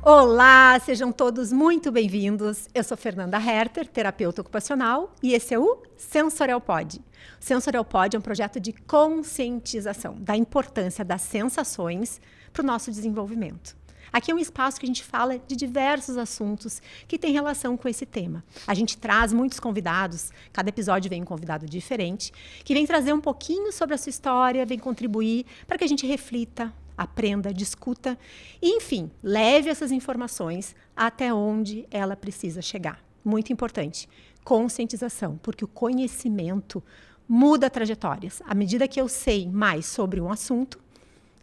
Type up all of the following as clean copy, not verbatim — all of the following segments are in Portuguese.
Olá, sejam todos muito bem-vindos. Eu sou Fernanda Herter, terapeuta ocupacional, e esse é o Sensorial Pod. O Sensorial Pod é um projeto de conscientização da importância das sensações para o nosso desenvolvimento. Aqui é um espaço que a gente fala de diversos assuntos que têm relação com esse tema. A gente traz muitos convidados, cada episódio vem um convidado diferente, que vem trazer um pouquinho sobre a sua história, vem contribuir para que a gente reflita, aprenda, discuta e, enfim, leve essas informações até onde ela precisa chegar. Muito importante, conscientização, porque o conhecimento muda trajetórias. À medida que eu sei mais sobre um assunto,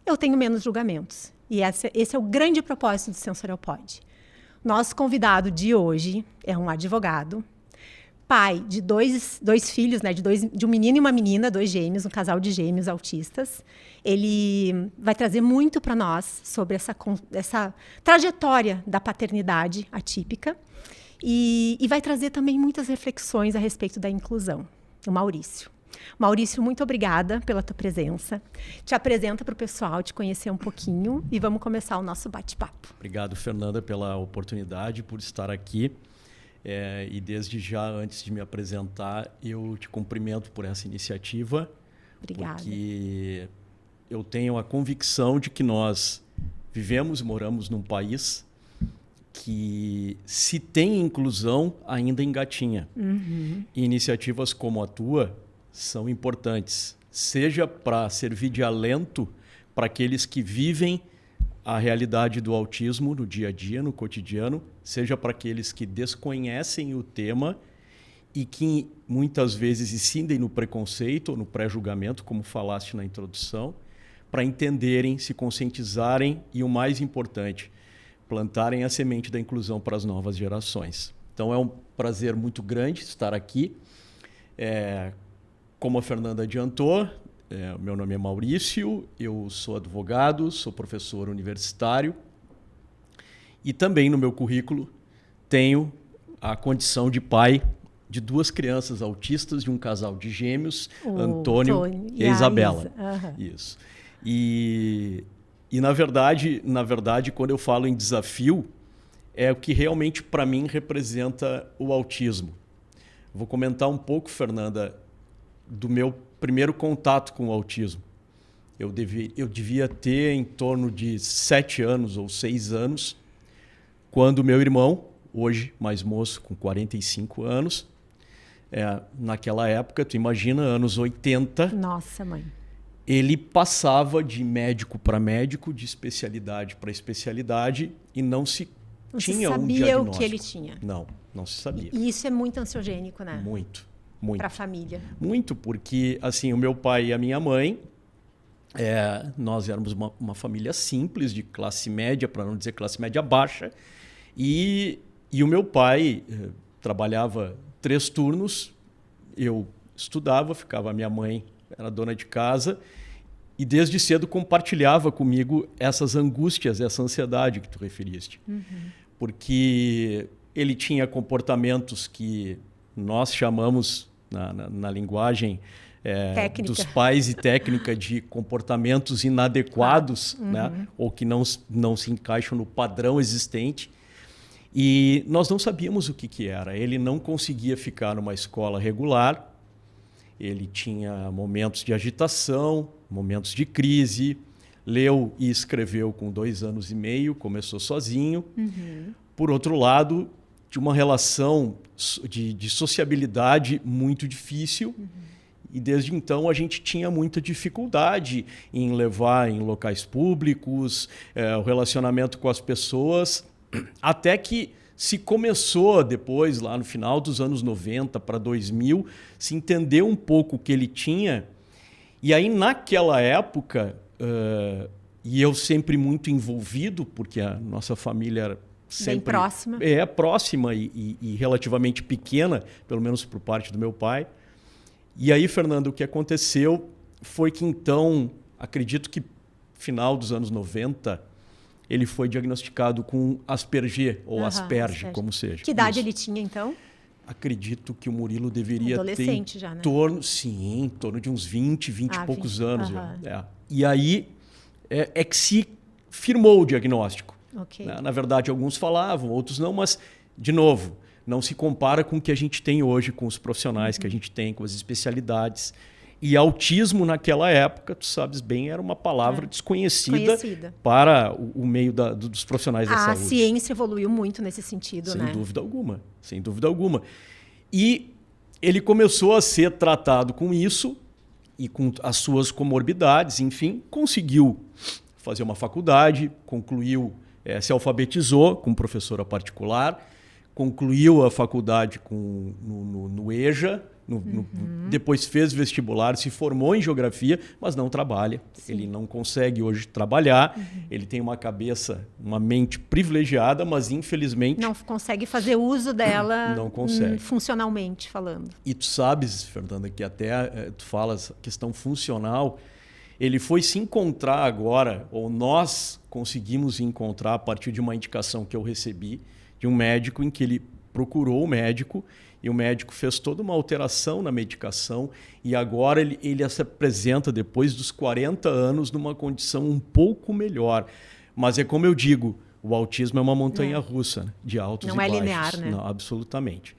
eu tenho menos julgamentos. E esse é o grande propósito do Sensorial Pod. Nosso convidado de hoje é um advogado, pai de dois filhos, né, de um menino e uma menina, 2 gêmeos, um casal de gêmeos autistas. Ele vai trazer muito para nós sobre essa trajetória da paternidade atípica e vai trazer também muitas reflexões a respeito da inclusão. O Maurício. Maurício, muito obrigada pela tua presença. Te apresenta para o pessoal te conhecer um pouquinho e vamos começar o nosso bate-papo. Obrigado, Fernanda, pela oportunidade, por estar aqui. E desde já, antes de me apresentar, eu te cumprimento por essa iniciativa. Obrigada. Porque eu tenho a convicção de que nós moramos num país que, se tem inclusão, ainda engatinha. Uhum. E iniciativas como a tua são importantes, seja para servir de alento para aqueles que vivem a realidade do autismo no dia a dia, no cotidiano, seja para aqueles que desconhecem o tema e que muitas vezes incidem no preconceito ou no pré-julgamento, como falaste na introdução, para entenderem, se conscientizarem e, o mais importante, plantarem a semente da inclusão para as novas gerações. Então é um prazer muito grande estar aqui. Como a Fernanda adiantou, meu nome é Maurício, eu sou advogado, sou professor universitário e também no meu currículo tenho a condição de pai de 2 crianças autistas de um casal de gêmeos, Antônio e Isabela. Uhum. Isso. E na verdade, quando eu falo em desafio, é o que realmente para mim representa o autismo. Vou comentar um pouco, Fernanda, do meu primeiro contato com o autismo. Eu devia ter em torno de 7 anos ou 6 anos, quando meu irmão, hoje mais moço, com 45 anos, naquela época, tu imagina, anos 80. Nossa, mãe. Ele passava de médico para médico, de especialidade para especialidade e não se tinha um diagnóstico. Sabia o que ele tinha. Não se sabia. E isso é muito ansiogênico, né? Muito. Para a família. Muito, porque assim, o meu pai e a minha mãe, nós éramos uma família simples, de classe média, para não dizer classe média baixa, e o meu pai trabalhava 3 turnos, eu estudava, a minha mãe era dona de casa, e desde cedo compartilhava comigo essas angústias, essa ansiedade que tu referiste. Uhum. Porque ele tinha comportamentos que nós chamamos, na linguagem dos pais e técnica, de comportamentos inadequados, né? Ou que não se encaixam no padrão existente. E nós não sabíamos o que era. Ele não conseguia ficar numa escola regular, ele tinha momentos de agitação, momentos de crise, leu e escreveu com 2 anos e meio, começou sozinho. Uhum. Por outro lado, de uma relação de sociabilidade muito difícil. Uhum. E desde então a gente tinha muita dificuldade em levar em locais públicos, o relacionamento com as pessoas, até que se começou depois, lá no final dos anos 90 para 2000, se entendeu um pouco o que ele tinha. E aí, naquela época, e eu sempre muito envolvido, porque a nossa família era sempre... Bem próxima. Próxima e relativamente pequena, pelo menos por parte do meu pai. E aí, Fernando, o que aconteceu foi que, então, acredito que final dos anos 90, ele foi diagnosticado com Asperger, ou Asperger, como seja. Que idade ele tinha, então? Acredito que o Murilo deveria adolescente ter já, né? em torno de uns 20 e poucos anos. E aí que se firmou o diagnóstico. Ok. Na verdade, alguns falavam, outros não, mas, de novo, não se compara com o que a gente tem hoje, com os profissionais que a gente tem, com as especialidades. E autismo, naquela época, tu sabes bem, era uma palavra desconhecida para o meio dos profissionais da saúde. A ciência evoluiu muito nesse sentido, sem né? dúvida alguma, sem dúvida alguma. E ele começou a ser tratado com isso e com as suas comorbidades, enfim, conseguiu fazer uma faculdade, concluiu, se alfabetizou com professora particular, concluiu a faculdade no EJA, depois fez vestibular, se formou em geografia, mas não trabalha. Sim. Ele não consegue hoje trabalhar. Ele tem uma cabeça, uma mente privilegiada, mas infelizmente... não consegue fazer uso dela não consegue. Funcionalmente falando. E tu sabes, Fernanda, que até tu falas questão funcional, ele foi se encontrar agora, ou nós conseguimos encontrar a partir de uma indicação que eu recebi de um médico, em que ele procurou o médico e o médico fez toda uma alteração na medicação e agora ele se apresenta, depois dos 40 anos, numa condição um pouco melhor. Mas é como eu digo, o autismo é uma montanha-russa, né? De altos e baixos. Não é linear, né? Não, absolutamente.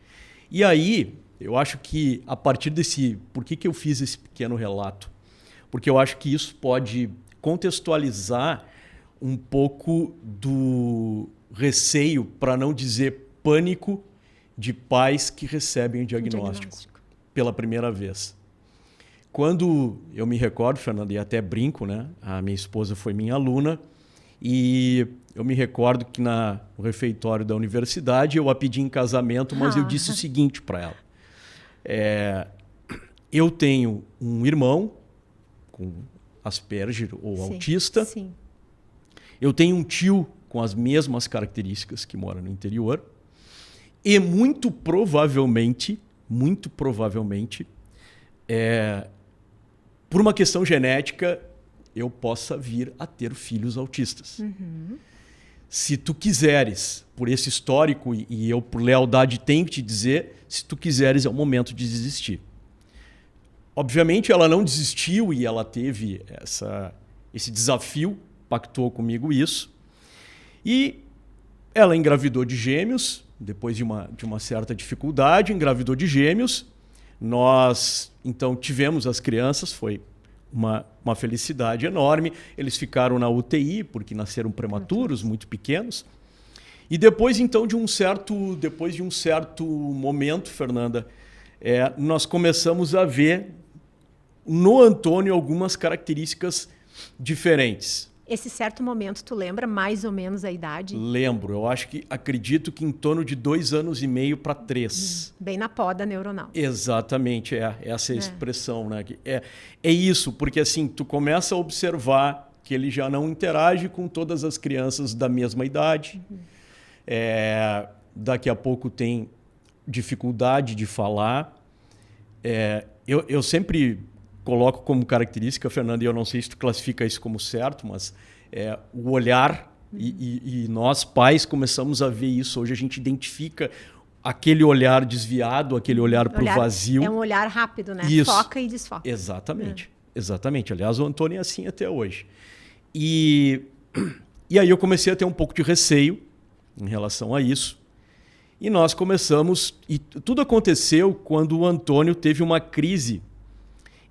E aí, eu acho que a partir desse... Por que eu fiz esse pequeno relato? Porque eu acho que isso pode contextualizar um pouco do receio, para não dizer pânico, de pais que recebem o diagnóstico pela primeira vez. Quando eu me recordo, Fernanda, e até brinco, né? A minha esposa foi minha aluna e eu me recordo que no refeitório da universidade eu a pedi em casamento, mas eu disse o seguinte para ela. Eu tenho um irmão com Asperger ou autista. Sim. Eu tenho um tio com as mesmas características que mora no interior. E muito provavelmente, por uma questão genética, eu possa vir a ter filhos autistas. Se tu quiseres, por esse histórico, e eu por lealdade tenho que te dizer, se tu quiseres é o momento de desistir. Obviamente ela não desistiu e ela teve esse desafio, pactou comigo isso. E ela engravidou de gêmeos, depois de uma certa dificuldade, engravidou de gêmeos. Nós, então, tivemos as crianças, foi uma felicidade enorme. Eles ficaram na UTI, porque nasceram prematuros, muito pequenos. E depois, então, de um certo momento, Fernanda, nós começamos a ver no Antônio algumas características diferentes. Esse certo momento, tu lembra mais ou menos a idade? Lembro. Acredito que em torno de 2 anos e meio para 3. Bem na poda neuronal. Exatamente, essa é a expressão, né? É isso, porque assim, tu começa a observar que ele já não interage com todas as crianças da mesma idade. Daqui a pouco tem dificuldade de falar. Eu sempre coloco como característica, Fernanda, e eu não sei se tu classifica isso como certo, mas o olhar, e nós pais começamos a ver isso. Hoje a gente identifica aquele olhar desviado, aquele olhar para o vazio. É um olhar rápido, né? Isso. Foca e desfoca. Exatamente, exatamente. Aliás, o Antônio é assim até hoje. E aí eu comecei a ter um pouco de receio em relação a isso. E nós começamos... E tudo aconteceu quando o Antônio teve uma crise.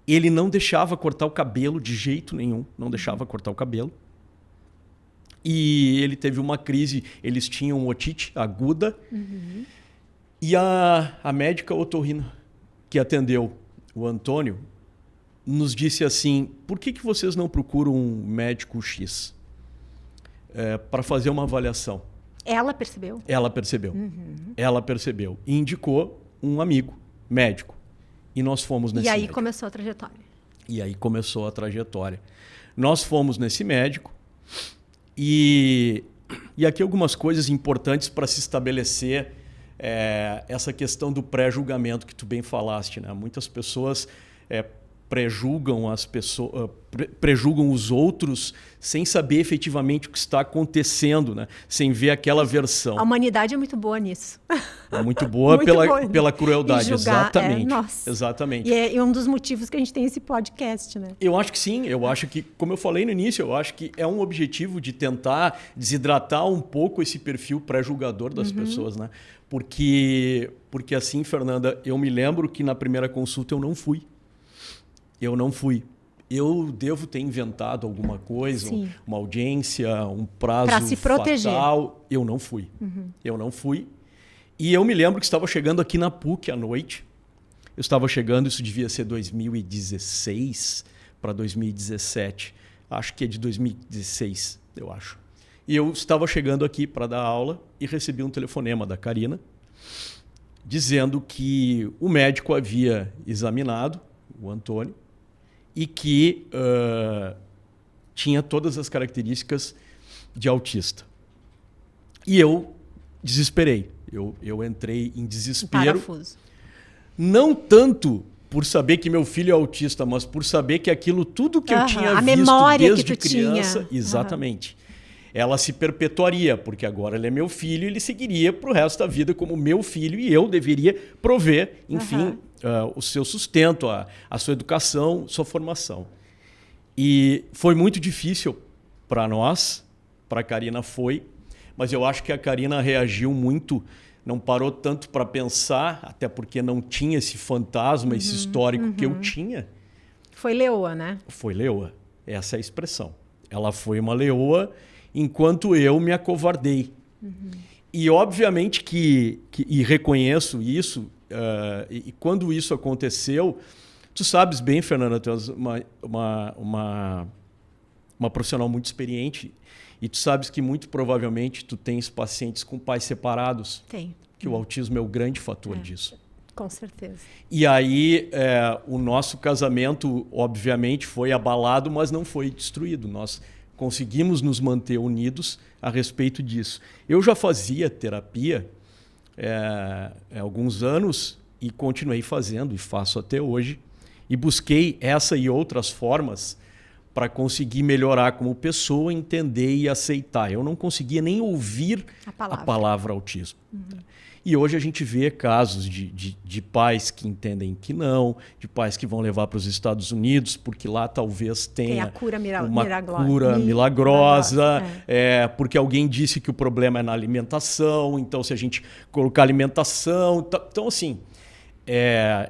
Ele não deixava cortar o cabelo de jeito nenhum, não deixava cortar o cabelo. E ele teve uma crise, eles tinham otite aguda. E a médica otorrina que atendeu o Antônio nos disse assim: por que vocês não procuram um médico X para fazer uma avaliação? Ela percebeu? Ela percebeu. Ela percebeu. E indicou um amigo médico. E nós fomos nesse médico. E aí começou a trajetória. Nós fomos nesse médico e aqui algumas coisas importantes para se estabelecer essa questão do pré-julgamento que tu bem falaste, né? Muitas pessoas prejulgam as pessoas, prejulgam os outros sem saber efetivamente o que está acontecendo, né? Sem ver aquela versão. A humanidade é muito boa nisso. É muito boa pela crueldade, julgar, exatamente. Nossa. Exatamente. E é um dos motivos que a gente tem esse podcast, né? Eu acho que sim, eu acho que, como eu falei no início, eu acho que é um objetivo de tentar desidratar um pouco esse perfil pré-julgador das pessoas, né? Porque assim, Fernanda, eu me lembro que na primeira consulta eu não fui. Eu devo ter inventado alguma coisa, uma audiência, um prazo pra se proteger. fatal. Eu não fui. Eu não fui. E eu me lembro que estava chegando aqui na PUC à noite. Eu estava chegando, isso devia ser 2016 para 2017. Acho que é de 2016, eu acho. E eu estava chegando aqui para dar aula e recebi um telefonema da Karina dizendo que o médico havia examinado o Antônio e que tinha todas as características de autista. E eu desesperei. Eu entrei em desespero. Parafuso. Não tanto por saber que meu filho é autista, mas por saber que aquilo tudo que eu tinha visto memória desde que tu criança, tinha. Exatamente, ela se perpetuaria, porque agora ele é meu filho e ele seguiria para o resto da vida como meu filho e eu deveria prover, enfim, o seu sustento, a sua educação, sua formação. E foi muito difícil para nós, para a Karina foi, mas eu acho que a Karina reagiu muito, não parou tanto para pensar, até porque não tinha esse fantasma, esse histórico que eu tinha. Foi leoa, né? Foi leoa, essa é a expressão. Ela foi uma leoa enquanto eu me acovardei. E obviamente e reconheço isso, e quando isso aconteceu, tu sabes bem, Fernanda, tu és uma profissional muito experiente, e tu sabes que muito provavelmente tu tens pacientes com pais separados. Tem. Que o autismo é o grande fator disso. Com certeza. E aí o nosso casamento, obviamente, foi abalado, mas não foi destruído. Nós conseguimos nos manter unidos a respeito disso. Eu já fazia terapia há alguns anos e continuei fazendo, e faço até hoje. E busquei essa e outras formas para conseguir melhorar como pessoa, entender e aceitar. Eu não conseguia nem ouvir a palavra autismo. E hoje a gente vê casos de pais que entendem que não, de pais que vão levar para os Estados Unidos, porque lá talvez tenha a cura uma cura milagrosa, porque alguém disse que o problema é na alimentação, então se a gente colocar alimentação... Então, assim,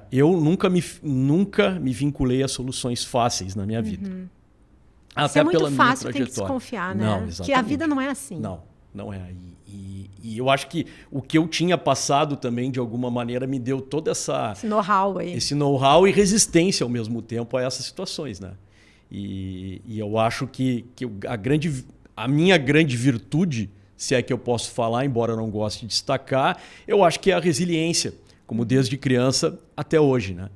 eu nunca me vinculei a soluções fáceis na minha vida. Até é muito fácil, tem que desconfiar, né? Não, exatamente. Que a vida não é assim. Não é. E eu acho que o que eu tinha passado também, de alguma maneira, me deu toda esse know-how aí. Esse know-how e resistência ao mesmo tempo a essas situações, né? E eu acho que a minha grande virtude, se é que eu posso falar, embora eu não goste de destacar, eu acho que é a resiliência, como desde criança até hoje, né?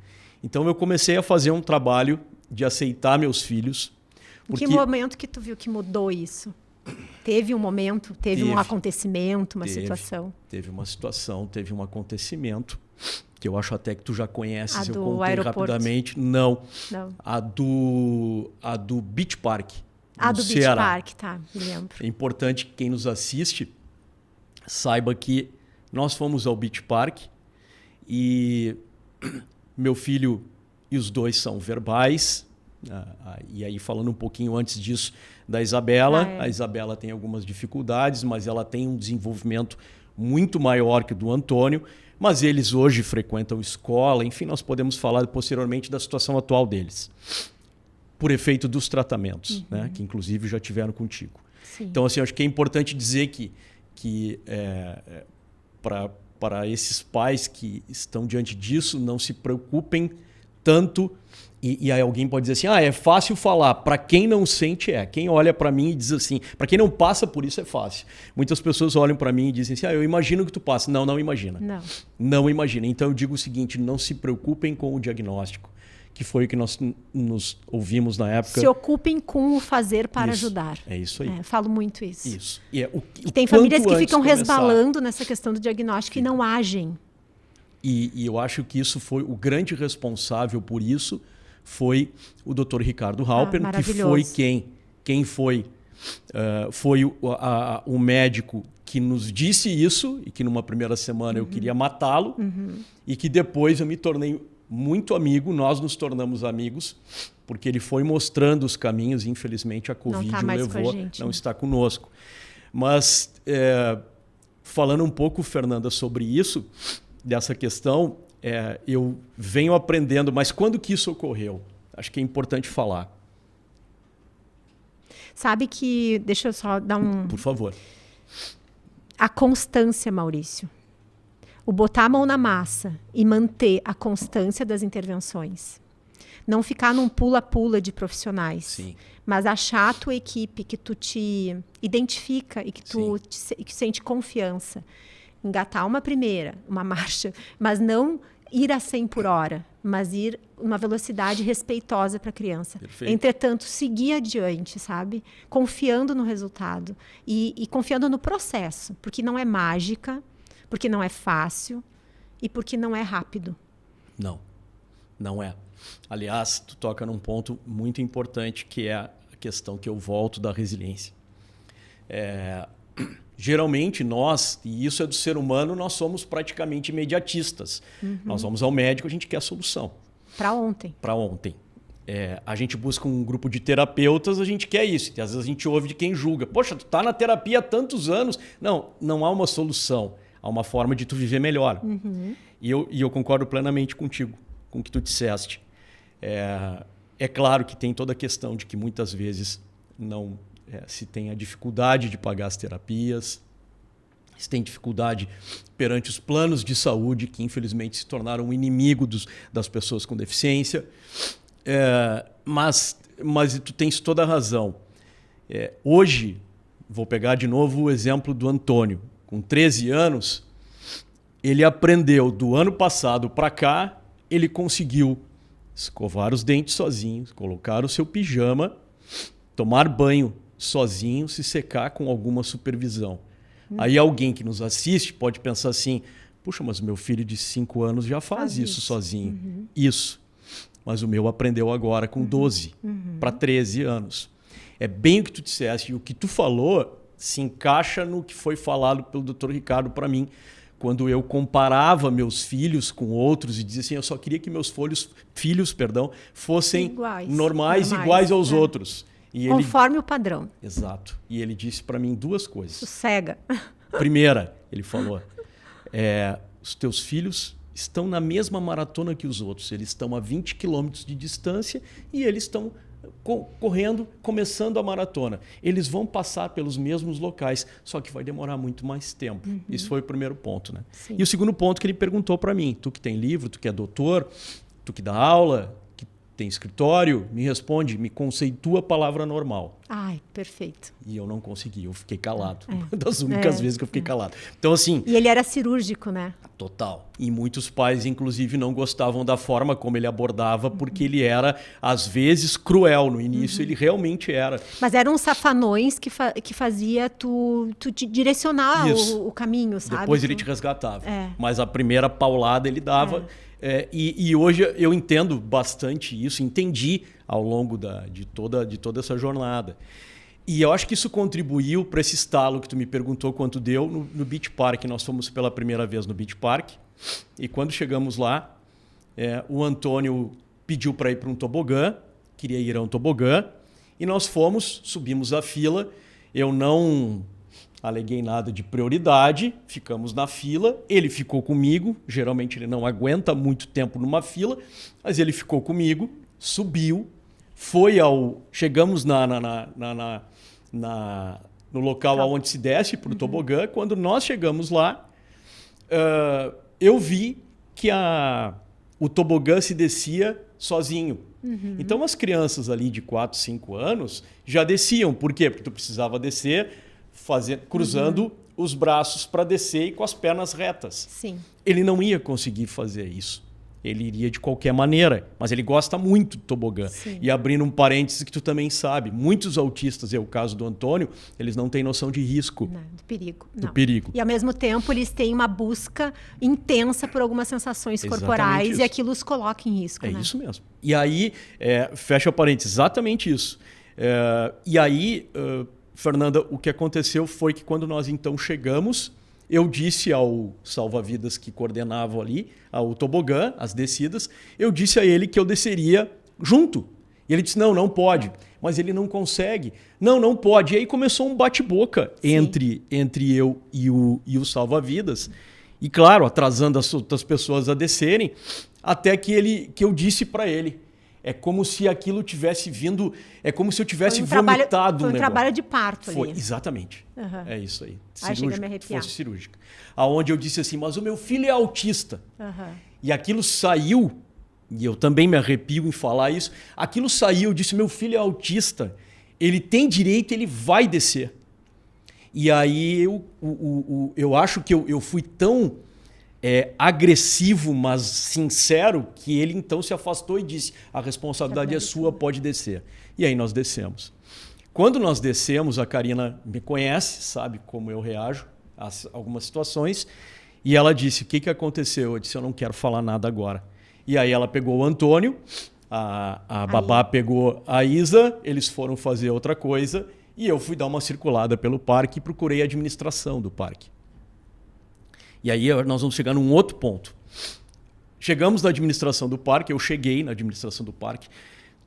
Então eu comecei a fazer um trabalho de aceitar meus filhos. Porque... Que momento que tu viu que mudou isso? Teve um momento, teve um acontecimento, uma situação? Teve uma situação, teve um acontecimento, que eu acho até que tu já conheces, eu contei aeroporto. Rapidamente. Não. A do Beach Park. A do Beach Park, tá, me lembro. É importante que quem nos assiste saiba que nós fomos ao Beach Park e meu filho e os dois são verbais. E aí, falando um pouquinho antes disso da Isabela, a Isabela tem algumas dificuldades, mas ela tem um desenvolvimento muito maior que o do Antônio, mas eles hoje frequentam escola, enfim, nós podemos falar posteriormente da situação atual deles, por efeito dos tratamentos, né, que inclusive já tiveram contigo. Sim. Então, assim, acho que é importante dizer que para esses pais que estão diante disso, não se preocupem tanto. E aí alguém pode dizer assim, é fácil falar. Para quem não sente, Quem olha para mim e diz assim, para quem não passa por isso é fácil. Muitas pessoas olham para mim e dizem assim, eu imagino que tu passa. Não imagina. Não imagina. Então eu digo o seguinte, não se preocupem com o diagnóstico, que foi o que nós nos ouvimos na época. Se ocupem com o fazer para ajudar. É isso aí. Falo muito isso. Isso. E tem famílias que ficam resbalando nessa questão do diagnóstico e não agem. E eu acho que isso foi o grande responsável por isso, foi o Dr. Ricardo Halpern, que foi quem foi o médico que nos disse isso e que numa primeira semana eu queria matá-lo e que depois eu me tornei muito amigo, nós nos tornamos amigos, porque ele foi mostrando os caminhos e infelizmente a Covid o levou, não está conosco. Mas falando um pouco, Fernanda, sobre isso, dessa questão, eu venho aprendendo, mas quando que isso ocorreu? Acho que é importante falar. Sabe que... Deixa eu só dar Por favor. A constância, Maurício. O botar a mão na massa e manter a constância das intervenções. Não ficar num pula-pula de profissionais. Sim. Mas achar a tua equipe que tu te identifica e que tu que sente confiança. Engatar uma primeira, uma marcha, mas não ir a 100 por hora, mas ir uma velocidade respeitosa para a criança. Perfeito. Entretanto, seguir adiante, sabe? Confiando no resultado e confiando no processo, porque não é mágica, porque não é fácil e porque não é rápido. Não é. Aliás, tu toca num ponto muito importante, que é a questão que eu volto da resiliência. Geralmente nós, e isso é do ser humano, nós somos praticamente imediatistas. Nós vamos ao médico, a gente quer a solução. Para ontem. Para ontem. A gente busca um grupo de terapeutas, a gente quer isso. E às vezes a gente ouve de quem julga. Poxa, tu tá na terapia há tantos anos. Não há uma solução. Há uma forma de tu viver melhor. E eu concordo plenamente contigo, com o que tu disseste. É claro que tem toda a questão de que muitas vezes não se tem a dificuldade de pagar as terapias, se tem dificuldade perante os planos de saúde, que infelizmente se tornaram um inimigo das pessoas com deficiência. Mas tu tens toda a razão. Hoje, vou pegar de novo o exemplo do Antônio. Com 13 anos, ele aprendeu do ano passado para cá, ele conseguiu escovar os dentes sozinho, colocar o seu pijama, tomar banho sozinho, se secar com alguma supervisão. Aí alguém que nos assiste pode pensar assim, puxa, mas meu filho de 5 anos já faz isso sozinho. Isso. Mas o meu aprendeu agora com 12 para 13 anos. É bem o que tu disseste, e o que tu falou se encaixa no que foi falado pelo Dr. Ricardo para mim, quando eu comparava meus filhos com outros e dizia assim, eu só queria que meus filhos fossem normais, iguais aos outros. E conforme o padrão. Exato. E ele disse para mim 2 coisas. Sossega. Primeira, ele falou, os teus filhos estão na mesma maratona que os outros. Eles estão a 20 quilômetros de distância e eles estão correndo, começando a maratona. Eles vão passar pelos mesmos locais, só que vai demorar muito mais tempo. Isso foi o primeiro ponto, né? Sim. E o segundo ponto que ele perguntou para mim, tu que tem livro, tu que é doutor, tu que dá aula, que tem escritório, me responde, me conceitua a palavra normal. Ai, perfeito. E eu não consegui, eu fiquei calado. Uma das únicas vezes que eu fiquei calado. Então, assim... E ele era cirúrgico, né? Total. E muitos pais, inclusive, não gostavam da forma como ele abordava, porque ele era, às vezes, cruel. No início, ele realmente era. Mas eram safanões que fazia tu te direcionar o caminho, sabe? Depois ele te resgatava. Mas a primeira paulada ele dava. E hoje eu entendo bastante isso, entendi ao longo de toda essa jornada. E eu acho que isso contribuiu para esse estalo que tu me perguntou quanto deu no Beach Park. Nós fomos pela primeira vez no Beach Park. E quando chegamos lá, o Antônio pediu para ir para um tobogã, queria ir a um tobogã. E nós fomos, subimos a fila. Eu não aleguei nada de prioridade, ficamos na fila. Ele ficou comigo. Geralmente ele não aguenta muito tempo numa fila, mas ele ficou comigo, subiu. Chegamos no local onde se desce para o tobogã. Quando nós chegamos lá, eu vi que o tobogã se descia sozinho. Então as crianças ali de 4, 5 anos já desciam. Por quê? Porque tu precisava descer cruzando os braços para descer e com as pernas retas. Sim. Ele não ia conseguir fazer isso. ele iria de qualquer maneira, mas ele gosta muito do tobogã. Sim. E abrindo um parênteses que tu também sabe, muitos autistas, é o caso do Antônio, eles não têm noção de risco. Não, do perigo. Do perigo. E ao mesmo tempo eles têm uma busca intensa por algumas sensações Exatamente corporais isso. e aquilo os coloca em risco. É né? isso mesmo. E aí, fecha parênteses, exatamente isso. E aí, Fernanda, o que aconteceu foi que quando nós então chegamos, eu disse ao salva-vidas que coordenava ali, ao tobogã, as descidas, eu disse a ele que eu desceria junto. E ele disse, não pode. Mas ele não consegue. Não pode. E aí começou um bate-boca entre eu e o salva-vidas. E claro, atrasando as outras pessoas a descerem, até que eu disse para ele, é como se aquilo tivesse vindo, é como se eu tivesse vomitado Foi um negócio. trabalho de parto Foi, ali. exatamente. Uhum. É isso aí. Ai, chega a me arrepiar. Fosse cirúrgica. Aonde eu disse assim, mas o meu filho é autista. Uhum. E aquilo saiu, e eu também me arrepio em falar isso, aquilo saiu, eu disse, meu filho é autista, ele tem direito, ele vai descer. E aí eu acho que eu fui tão agressivo, mas sincero, que ele então se afastou e disse, a responsabilidade é sua, pode descer. E aí nós descemos. Quando nós descemos, a Karina me conhece, sabe como eu reajo a algumas situações, e ela disse, o que aconteceu? Eu disse, eu não quero falar nada agora. E aí ela pegou o Antônio, a babá pegou a Isa, eles foram fazer outra coisa, e eu fui dar uma circulada pelo parque e procurei a administração do parque. E aí nós vamos chegar num outro ponto. Chegamos na administração do parque, eu cheguei na administração do parque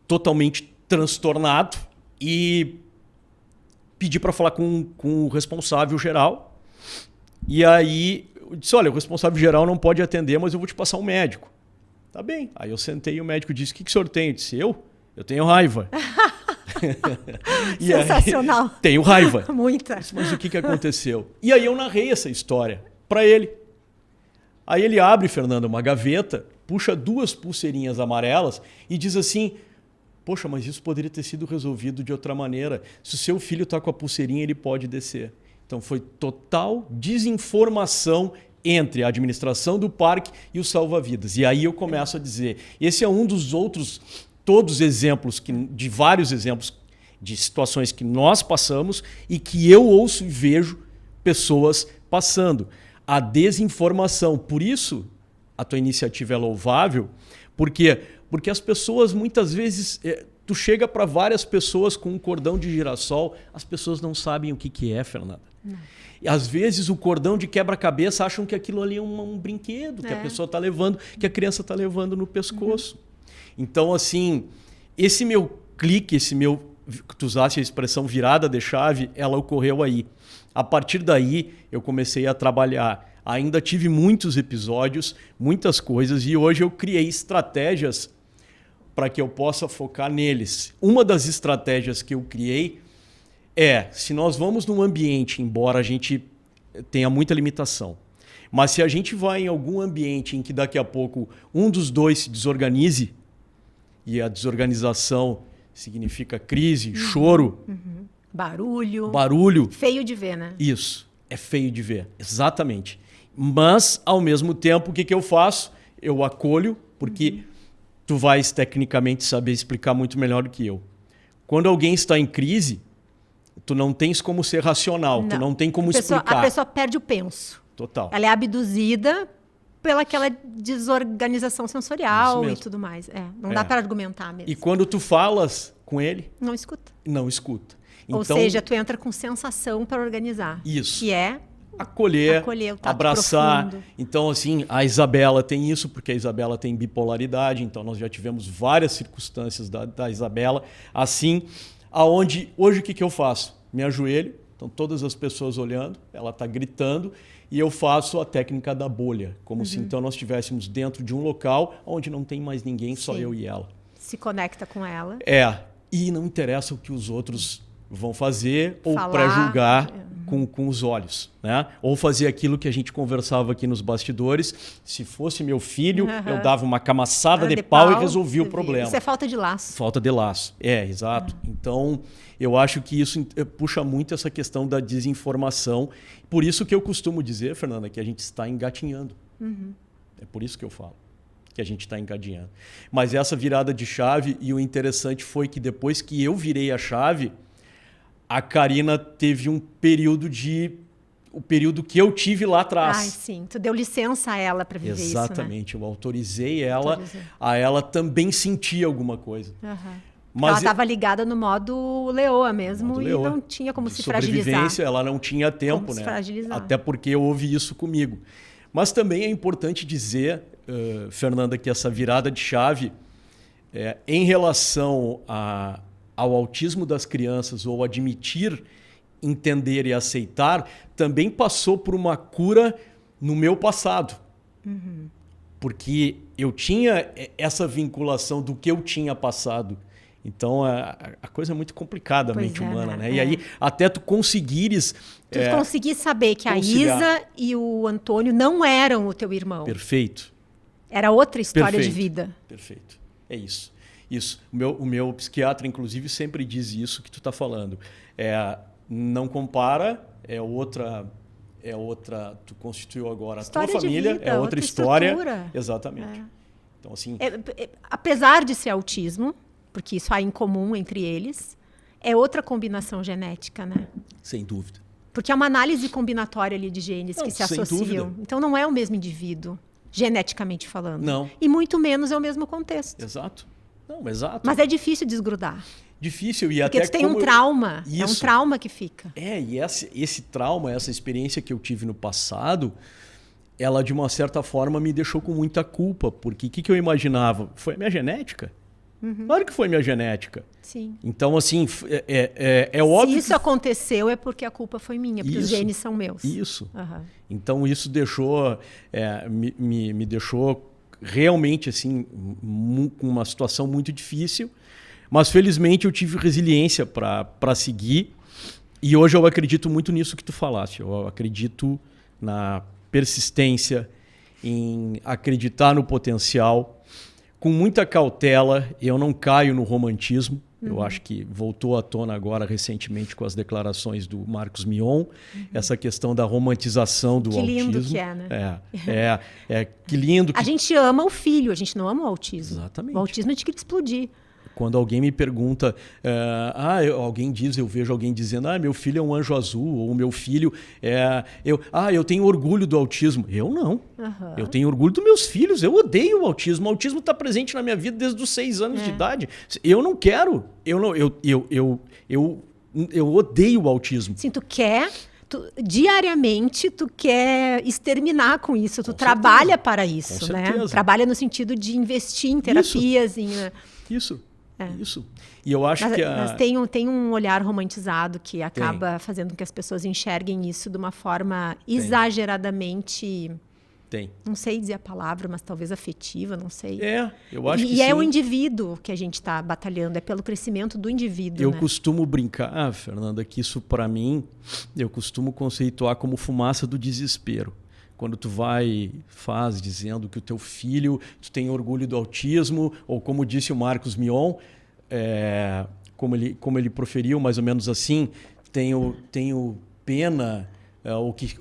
totalmente transtornado e pedi para falar com o responsável geral. E aí eu disse, olha, o responsável geral não pode atender, mas eu vou te passar um médico. Tá bem. Aí eu sentei e o médico disse, o que o senhor tem? Eu disse, eu tenho raiva. Sensacional. Aí, tenho raiva. Muita. Disse, mas o que aconteceu? E aí eu narrei essa história para ele. Aí ele abre, Fernando, uma gaveta, puxa 2 pulseirinhas amarelas e diz assim, poxa, mas isso poderia ter sido resolvido de outra maneira. Se o seu filho está com a pulseirinha, ele pode descer. Então foi total desinformação entre a administração do parque e o salva-vidas. E aí eu começo a dizer, esse é um dos outros, todos exemplos, de vários exemplos de situações que nós passamos e que eu ouço e vejo pessoas passando. A desinformação. Por isso, a tua iniciativa é louvável. Por quê? Porque as pessoas, muitas vezes, tu chega para várias pessoas com um cordão de girassol, as pessoas não sabem o que é, Fernanda. Não. E às vezes o cordão de quebra-cabeça acham que aquilo ali é um brinquedo, que a pessoa está levando, que a criança está levando no pescoço. Então, assim, esse meu clique, tu usaste a expressão virada de chave, ela ocorreu aí. A partir daí, eu comecei a trabalhar. Ainda tive muitos episódios, muitas coisas, e hoje eu criei estratégias para que eu possa focar neles. Uma das estratégias que eu criei se nós vamos num ambiente, embora a gente tenha muita limitação, mas se a gente vai em algum ambiente em que daqui a pouco um dos dois se desorganize, e a desorganização significa crise, choro, barulho. Feio de ver, né? Isso, é feio de ver, exatamente. Mas, ao mesmo tempo, o que eu faço? Eu acolho, porque tu vais tecnicamente saber explicar muito melhor do que eu. Quando alguém está em crise, tu não tens como ser racional, tu não tem como explicar. A pessoa perde o penso. Total. Ela é abduzida pelaquela desorganização sensorial e tudo mais. Não dá para argumentar mesmo. E quando tu falas com ele... Não escuta. Não escuta. Ou seja, tu entra com sensação para organizar. Isso. Que é... Acolher, o tato abraçar. Profundo. Então, assim, a Isabela tem isso, porque a Isabela tem bipolaridade, então nós já tivemos várias circunstâncias da Isabela. Assim, aonde hoje o que eu faço? Me ajoelho, estão todas as pessoas olhando, ela está gritando, e eu faço a técnica da bolha, como se então nós estivéssemos dentro de um local onde não tem mais ninguém, só eu e ela. Se conecta com ela. E não interessa o que os outros vão fazer ou pré-julgar com os olhos, né? Ou fazer aquilo que a gente conversava aqui nos bastidores. Se fosse meu filho, eu dava uma camaçada de pau e resolvia o problema. Isso é falta de laço. Falta de laço, exato. Então, eu acho que isso puxa muito essa questão da desinformação. Por isso que eu costumo dizer, Fernanda, que a gente está engatinhando. É por isso que eu falo. que a gente está encadeando. Mas essa virada de chave, e o interessante foi que depois que eu virei a chave, a Karina teve um período o período que eu tive lá atrás. Ai, sim. Tu deu licença a ela para viver isso, né? Exatamente. Eu autorizei ela a ela também sentir alguma coisa. Mas ela estava ligada no modo leoa mesmo, e não tinha como se fragilizar. Sobrevivência, ela não tinha tempo, como né? Se fragilizar. Até porque houve isso comigo. Mas também é importante dizer, Fernanda, que essa virada de chave, em relação ao autismo das crianças, ou admitir, entender e aceitar, também passou por uma cura no meu passado. Porque eu tinha essa vinculação do que eu tinha passado. Então, a coisa é muito complicada, a mente humana, né? E aí, até tu conseguires... Tu conseguir saber que conciliar. A Isa e o Antônio não eram o teu irmão. Perfeito. Era outra história de vida. Perfeito. É isso. Isso. O meu psiquiatra, inclusive, sempre diz isso que tu está falando. Não compara, é outra... Tu constituiu agora história a tua família, vida, é outra história. Estrutura. Exatamente. Então, assim... apesar de ser autismo, porque isso há em comum entre eles, é outra combinação genética, né? Sem dúvida. Porque é uma análise combinatória ali de genes que se associam. Dúvida. Então não é o mesmo indivíduo, geneticamente falando. Não. E muito menos é o mesmo contexto. Exato. Não, exato. Mas é difícil desgrudar. Difícil. E porque até tu tem um trauma. Isso. É um trauma que fica. E esse trauma, essa experiência que eu tive no passado, ela de uma certa forma me deixou com muita culpa. Porque o que eu imaginava? Foi a minha genética. Claro que foi minha genética. Sim. Então, assim, é óbvio. Se isso aconteceu, é porque a culpa foi minha, porque os genes são meus. Isso. Então, isso deixou, me deixou realmente assim, com uma situação muito difícil. Mas, felizmente, eu tive resiliência para seguir. E hoje eu acredito muito nisso que tu falaste. Eu acredito na persistência, em acreditar no potencial. Com muita cautela, eu não caio no romantismo. Eu acho que voltou à tona agora recentemente com as declarações do Marcos Mion, essa questão da romantização do autismo. Que lindo que é, né? Que lindo. A gente ama o filho, a gente não ama o autismo. Exatamente. O autismo a gente quer explodir. Quando alguém me pergunta, alguém diz, eu vejo alguém dizendo, meu filho é um anjo azul, ou meu filho eu tenho orgulho do autismo. Eu não. Eu tenho orgulho dos meus filhos, eu odeio o autismo. O autismo está presente na minha vida desde os 6 anos de idade. Eu não quero. Eu odeio o autismo. Sim, tu quer... diariamente tu quer exterminar com isso, tu trabalha para isso, né? Trabalha no sentido de investir em terapias, Isso. E eu acho mas tem um olhar romantizado que acaba fazendo com que as pessoas enxerguem isso de uma forma exageradamente... Não sei dizer a palavra, mas talvez afetiva, não sei. Eu acho que sim. E é o indivíduo que a gente está batalhando, é pelo crescimento do indivíduo. Eu costumo brincar, Fernanda, que isso para mim, eu costumo conceituar como fumaça do desespero. Quando tu faz dizendo que o teu filho, tu tem orgulho do autismo, ou como disse o Marcos Mion, como ele proferiu mais ou menos assim, tenho pena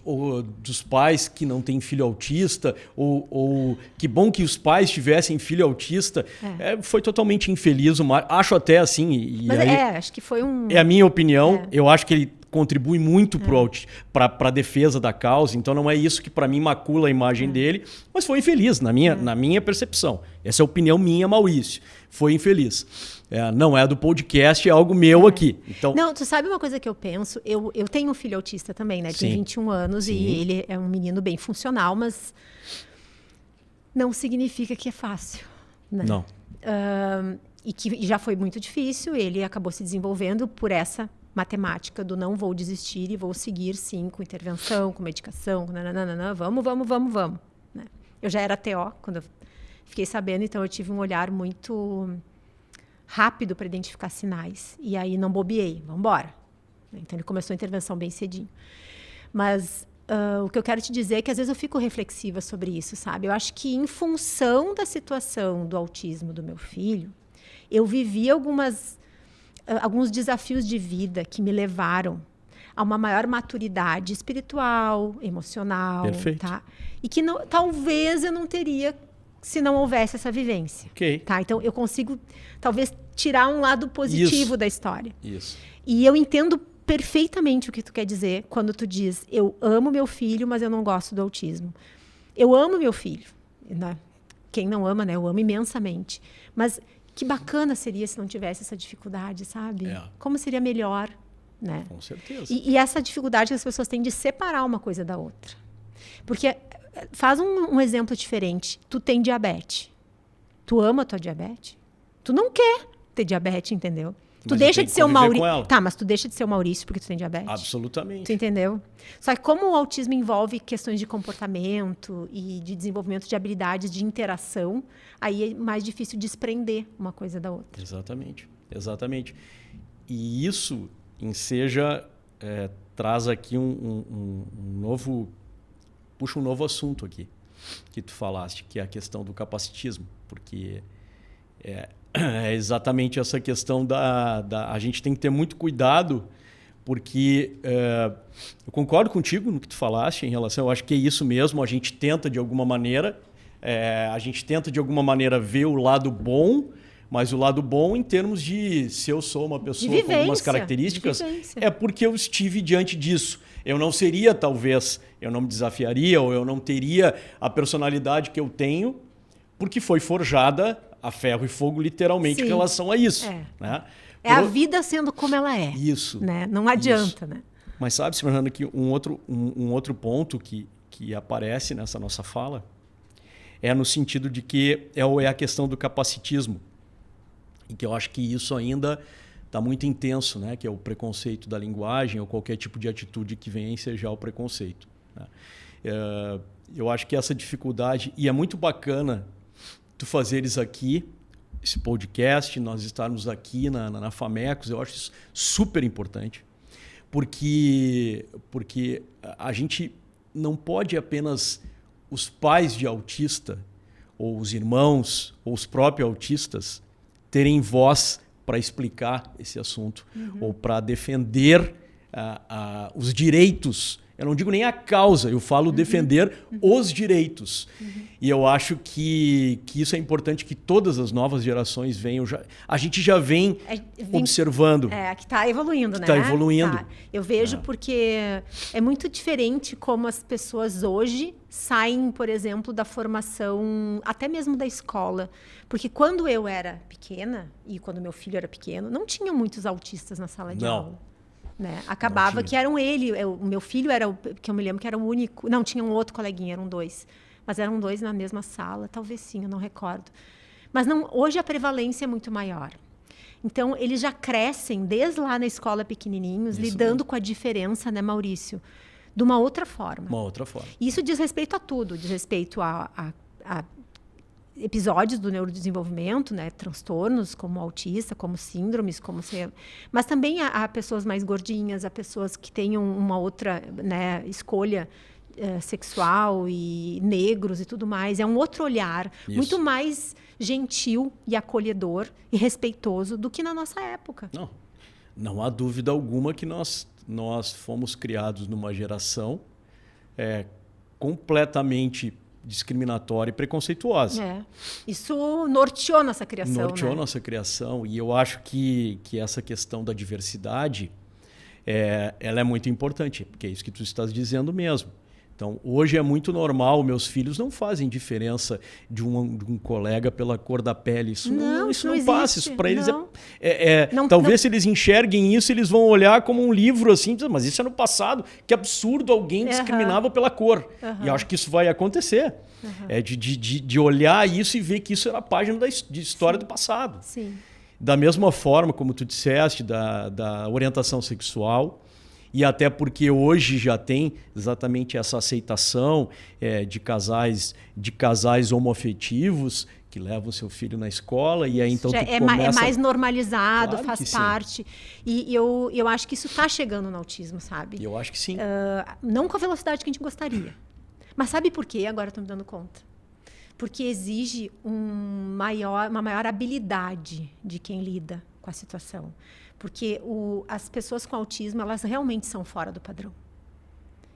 ou dos pais que não têm filho autista, ou que bom que os pais tivessem filho autista. Foi totalmente infeliz. Acho até assim... Mas acho que foi um... É a minha opinião. Eu acho que ele contribui muito para a defesa da causa, então não é isso que para mim macula a imagem dele, mas foi infeliz na minha percepção. Essa é a opinião minha, Maurício. Foi infeliz. Não é do podcast, é algo meu aqui. Então... Não, tu sabe uma coisa que eu penso? Eu tenho um filho autista também, né? Ele tem 21 anos e ele é um menino bem funcional, mas não significa que é fácil. Né? Não. E que já foi muito difícil, ele acabou se desenvolvendo por essa matemática do não vou desistir e vou seguir, sim, com intervenção, com medicação, vamos. Né? Eu já era TO quando eu fiquei sabendo, então eu tive um olhar muito rápido para identificar sinais. E aí não bobeei, vamos embora. Então ele começou a intervenção bem cedinho. Mas o que eu quero te dizer é que às vezes eu fico reflexiva sobre isso, sabe? Eu acho que em função da situação do autismo do meu filho, eu vivi alguns desafios de vida que me levaram a uma maior maturidade espiritual, emocional. Perfeito. Tá? E que talvez eu não teria se não houvesse essa vivência. Ok. Tá? Então, eu consigo, talvez, tirar um lado positivo da história. Isso. E eu entendo perfeitamente o que tu quer dizer quando tu diz, eu amo meu filho, mas eu não gosto do autismo. Eu amo meu filho. Né? Quem não ama, né? Eu amo imensamente. Mas que bacana seria se não tivesse essa dificuldade, sabe? Como seria melhor, né? Com certeza. E essa dificuldade que as pessoas têm de separar uma coisa da outra. Porque faz um exemplo diferente. Tu tem diabetes. Tu ama a tua diabetes? Tu não quer ter diabetes, entendeu? Tu deixa de ser o Maurício. Tá, mas tu deixa de ser o Maurício porque tu tem diabetes? Absolutamente. Tu entendeu? Só que como o autismo envolve questões de comportamento e de desenvolvimento de habilidades de interação, aí é mais difícil desprender uma coisa da outra. Exatamente. Exatamente. E isso enseja, traz aqui um novo... Puxa um novo assunto aqui, que tu falaste, que é a questão do capacitismo. Porque é exatamente essa questão a gente tem que ter muito cuidado, porque eu concordo contigo no que tu falaste em relação, eu acho que é isso mesmo, a gente tenta de alguma maneira, ver o lado bom, mas o lado bom em termos de se eu sou uma pessoa com algumas características, é porque eu estive diante disso. Eu não seria, talvez, eu não me desafiaria, ou eu não teria a personalidade que eu tenho, porque foi forjada a ferro e fogo, literalmente, em relação a isso. Né? A vida sendo como ela é. Isso. Né? Não adianta, né? Mas sabe, Fernando, que um outro ponto que aparece nessa nossa fala é no sentido de que é a questão do capacitismo. E que eu acho que isso ainda está muito intenso, né? Que é o preconceito da linguagem ou qualquer tipo de atitude que venha ensejar o preconceito. Né? Eu acho que essa dificuldade, e é muito bacana tu fazeres aqui esse podcast, nós estarmos aqui na Famecos, eu acho isso super importante, porque a gente não pode apenas os pais de autista, ou os irmãos, ou os próprios autistas, terem voz para explicar esse assunto, ou para defender os direitos. Eu não digo nem a causa, eu falo defender os direitos. E eu acho que isso é importante, que todas as novas gerações venham. A gente já vem observando. Que está evoluindo, né? Está evoluindo. Tá. Eu vejo porque é muito diferente como as pessoas hoje saem, por exemplo, da formação, até mesmo da escola. Porque quando eu era pequena, e quando meu filho era pequeno, não tinha muitos autistas na sala de aula. Né? Acabava que eram o meu filho era que eu me lembro que era o único, não, tinha um outro coleguinha, eram dois, mas eram dois na mesma sala, talvez sim, eu não recordo, mas não, hoje a prevalência é muito maior, então eles já crescem desde lá na escola pequenininhos, lidando com a diferença, né, Maurício, de uma outra forma. Isso diz respeito a tudo, diz respeito a episódios do neurodesenvolvimento, né, transtornos como autista, como síndromes, mas também há pessoas mais gordinhas, há pessoas que tenham uma outra, né, escolha sexual e negros e tudo mais. É um outro olhar, muito mais gentil e acolhedor e respeitoso do que na nossa época. Não há dúvida alguma que nós fomos criados numa geração completamente discriminatória e preconceituosa. Isso norteou nossa criação. Norteou nossa criação. E eu acho que essa questão da diversidade ela é muito importante, porque é isso que tu estás dizendo mesmo. Então, hoje é muito normal, meus filhos não fazem diferença de um colega pela cor da pele. Isso não passa. Isso para eles talvez se eles enxerguem isso, eles vão olhar como um livro assim, mas isso é no passado. Que absurdo, alguém discriminava pela cor. E eu acho que isso vai acontecer. De olhar isso e ver que isso era a página de história do passado. Sim. Da mesma forma, como tu disseste, da orientação sexual. E até porque hoje já tem exatamente essa aceitação de casais homoafetivos que levam seu filho na escola e aí então é mais normalizado, claro, faz parte. E eu acho que isso está chegando no autismo, sabe? Eu acho que sim. Não com a velocidade que a gente gostaria. Mas sabe por quê? Agora estou me dando conta. Porque exige uma maior habilidade de quem lida com a situação. Porque as pessoas com autismo, elas realmente são fora do padrão.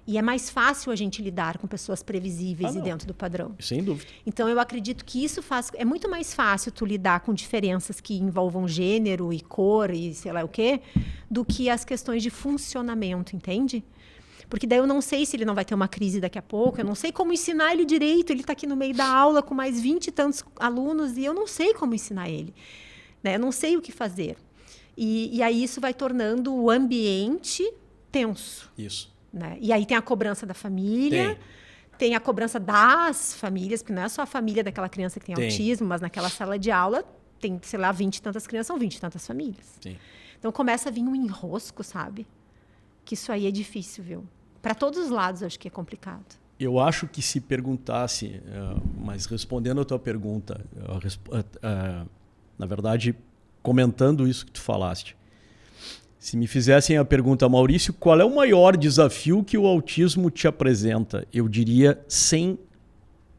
E é mais fácil a gente lidar com pessoas previsíveis e não. dentro do padrão. Sem dúvida. Então, eu acredito que isso faz... É muito mais fácil tu lidar com diferenças que envolvam gênero e cor e sei lá o quê, do que as questões de funcionamento, entende? Porque daí eu não sei se ele não vai ter uma crise daqui a pouco, eu não sei como ensinar ele direito, ele está aqui no meio da aula com mais 20 e tantos alunos e eu não sei como ensinar ele. Né? Eu não sei o que fazer. E aí isso vai tornando o ambiente tenso. Isso. Né? E aí tem a cobrança da família, tem a cobrança das famílias, porque não é só a família daquela criança que tem autismo, mas naquela sala de aula tem, sei lá, 20 e tantas crianças, são 20 e tantas famílias. Sim. Então começa a vir um enrosco, sabe? Que isso aí é difícil, viu? Para todos os lados, eu acho que é complicado. Eu acho que se perguntasse, mas respondendo a tua pergunta, na verdade, comentando isso que tu falaste, se me fizessem a pergunta, Maurício, qual é o maior desafio que o autismo te apresenta? Eu diria sem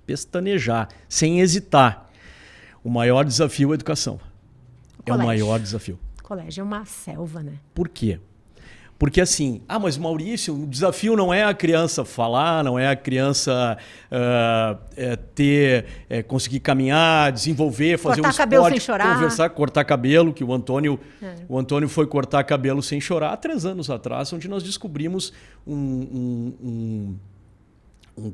pestanejar, sem hesitar. O maior desafio é a educação. É o maior desafio. O colégio é uma selva, né? Por quê? Porque assim, mas Maurício, o desafio não é a criança falar, não é a criança conseguir caminhar, desenvolver, fazer cortar um esporte, cabelo sem chorar. Conversar, cortar cabelo, que o Antônio foi cortar cabelo sem chorar há 3 anos atrás, onde nós descobrimos um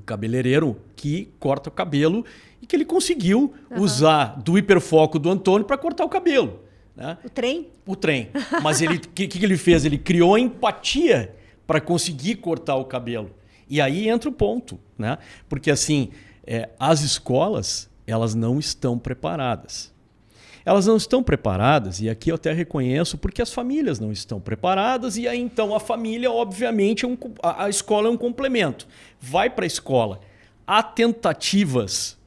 cabeleireiro que corta o cabelo e que ele conseguiu usar do hiperfoco do Antônio para cortar o cabelo. Né? O trem? Mas o que ele fez? Ele criou empatia para conseguir cortar o cabelo. E aí entra o ponto. Né? Porque assim, as escolas elas não estão preparadas. Elas não estão preparadas, e aqui eu até reconheço, porque as famílias não estão preparadas, e aí então a família, obviamente, a escola é um complemento. Vai para a escola. Há tentativas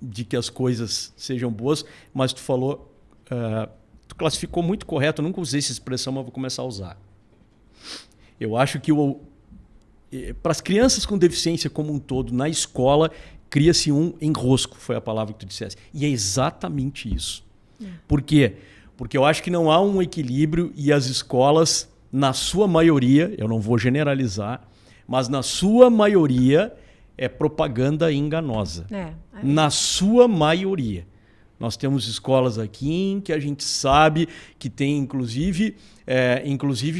de que as coisas sejam boas, mas tu falou... Tu classificou muito correto, eu nunca usei essa expressão, mas vou começar a usar. Eu acho que para as crianças com deficiência como um todo, na escola, cria-se um enrosco, foi a palavra que tu disseste. E é exatamente isso. Por quê? Porque eu acho que não há um equilíbrio e as escolas, na sua maioria, eu não vou generalizar, mas na sua maioria é propaganda enganosa. Na sua maioria. Nós temos escolas aqui em que a gente sabe que tem, inclusive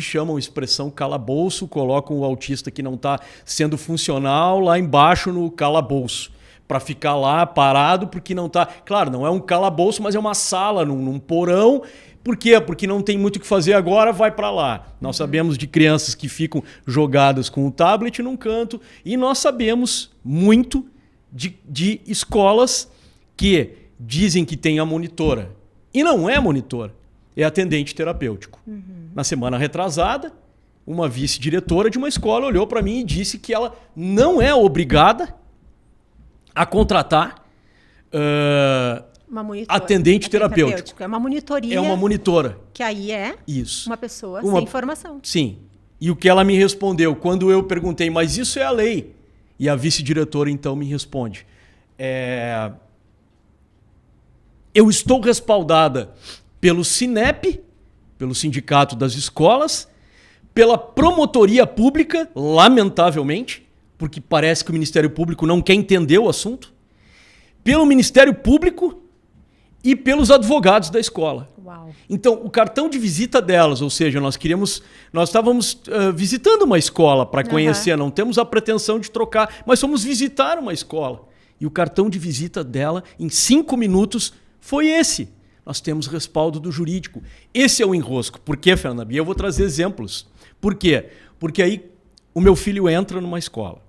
chamam expressão calabouço, colocam o autista que não está sendo funcional lá embaixo no calabouço, para ficar lá parado porque não está... Claro, não é um calabouço, mas é uma sala, num porão. Por quê? Porque não tem muito o que fazer agora, vai para lá. Nós sabemos de crianças que ficam jogadas com o tablet num canto e nós sabemos muito de escolas que... dizem que tem a monitora. E não é monitora, é atendente terapêutico. Na semana retrasada, uma vice-diretora de uma escola olhou para mim e disse que ela não é obrigada a contratar atendente terapêutico. É uma monitoria. É uma monitora. Que aí é isso. Uma pessoa sem formação. Sim. E o que ela me respondeu, quando eu perguntei, mas isso é a lei? E a vice-diretora então me responde, eu estou respaldada pelo SINEP, pelo Sindicato das Escolas, pela Promotoria Pública, lamentavelmente, porque parece que o Ministério Público não quer entender o assunto, pelo Ministério Público e pelos advogados da escola. Uau. Então, o cartão de visita delas, ou seja, nós estávamos visitando uma escola para conhecer, não temos a pretensão de trocar, mas fomos visitar uma escola. E o cartão de visita dela, em 5 minutos, foi esse. Nós temos respaldo do jurídico. Esse é o enrosco. Por quê, Fernanda? E eu vou trazer exemplos. Por quê? Porque aí o meu filho entra numa escola,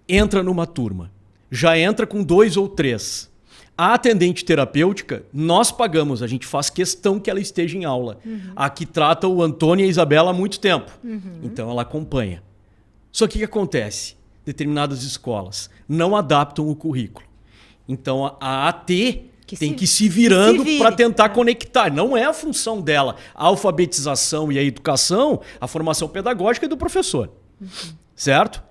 entra numa turma, já entra com 2 ou 3. A atendente terapêutica, nós pagamos, a gente faz questão que ela esteja em aula. A que trata o Antônio e a Isabela há muito tempo. Então ela acompanha. Só que o que acontece? Determinadas escolas não adaptam o currículo. Então a AT... tem que se virando para tentar conectar. Não é a função dela. A alfabetização e a educação, a formação pedagógica é do professor. Certo?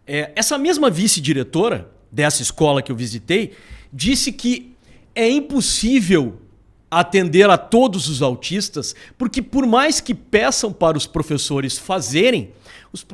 Essa mesma vice-diretora dessa escola que eu visitei disse que é impossível atender a todos os autistas, porque por mais que peçam para os professores fazerem,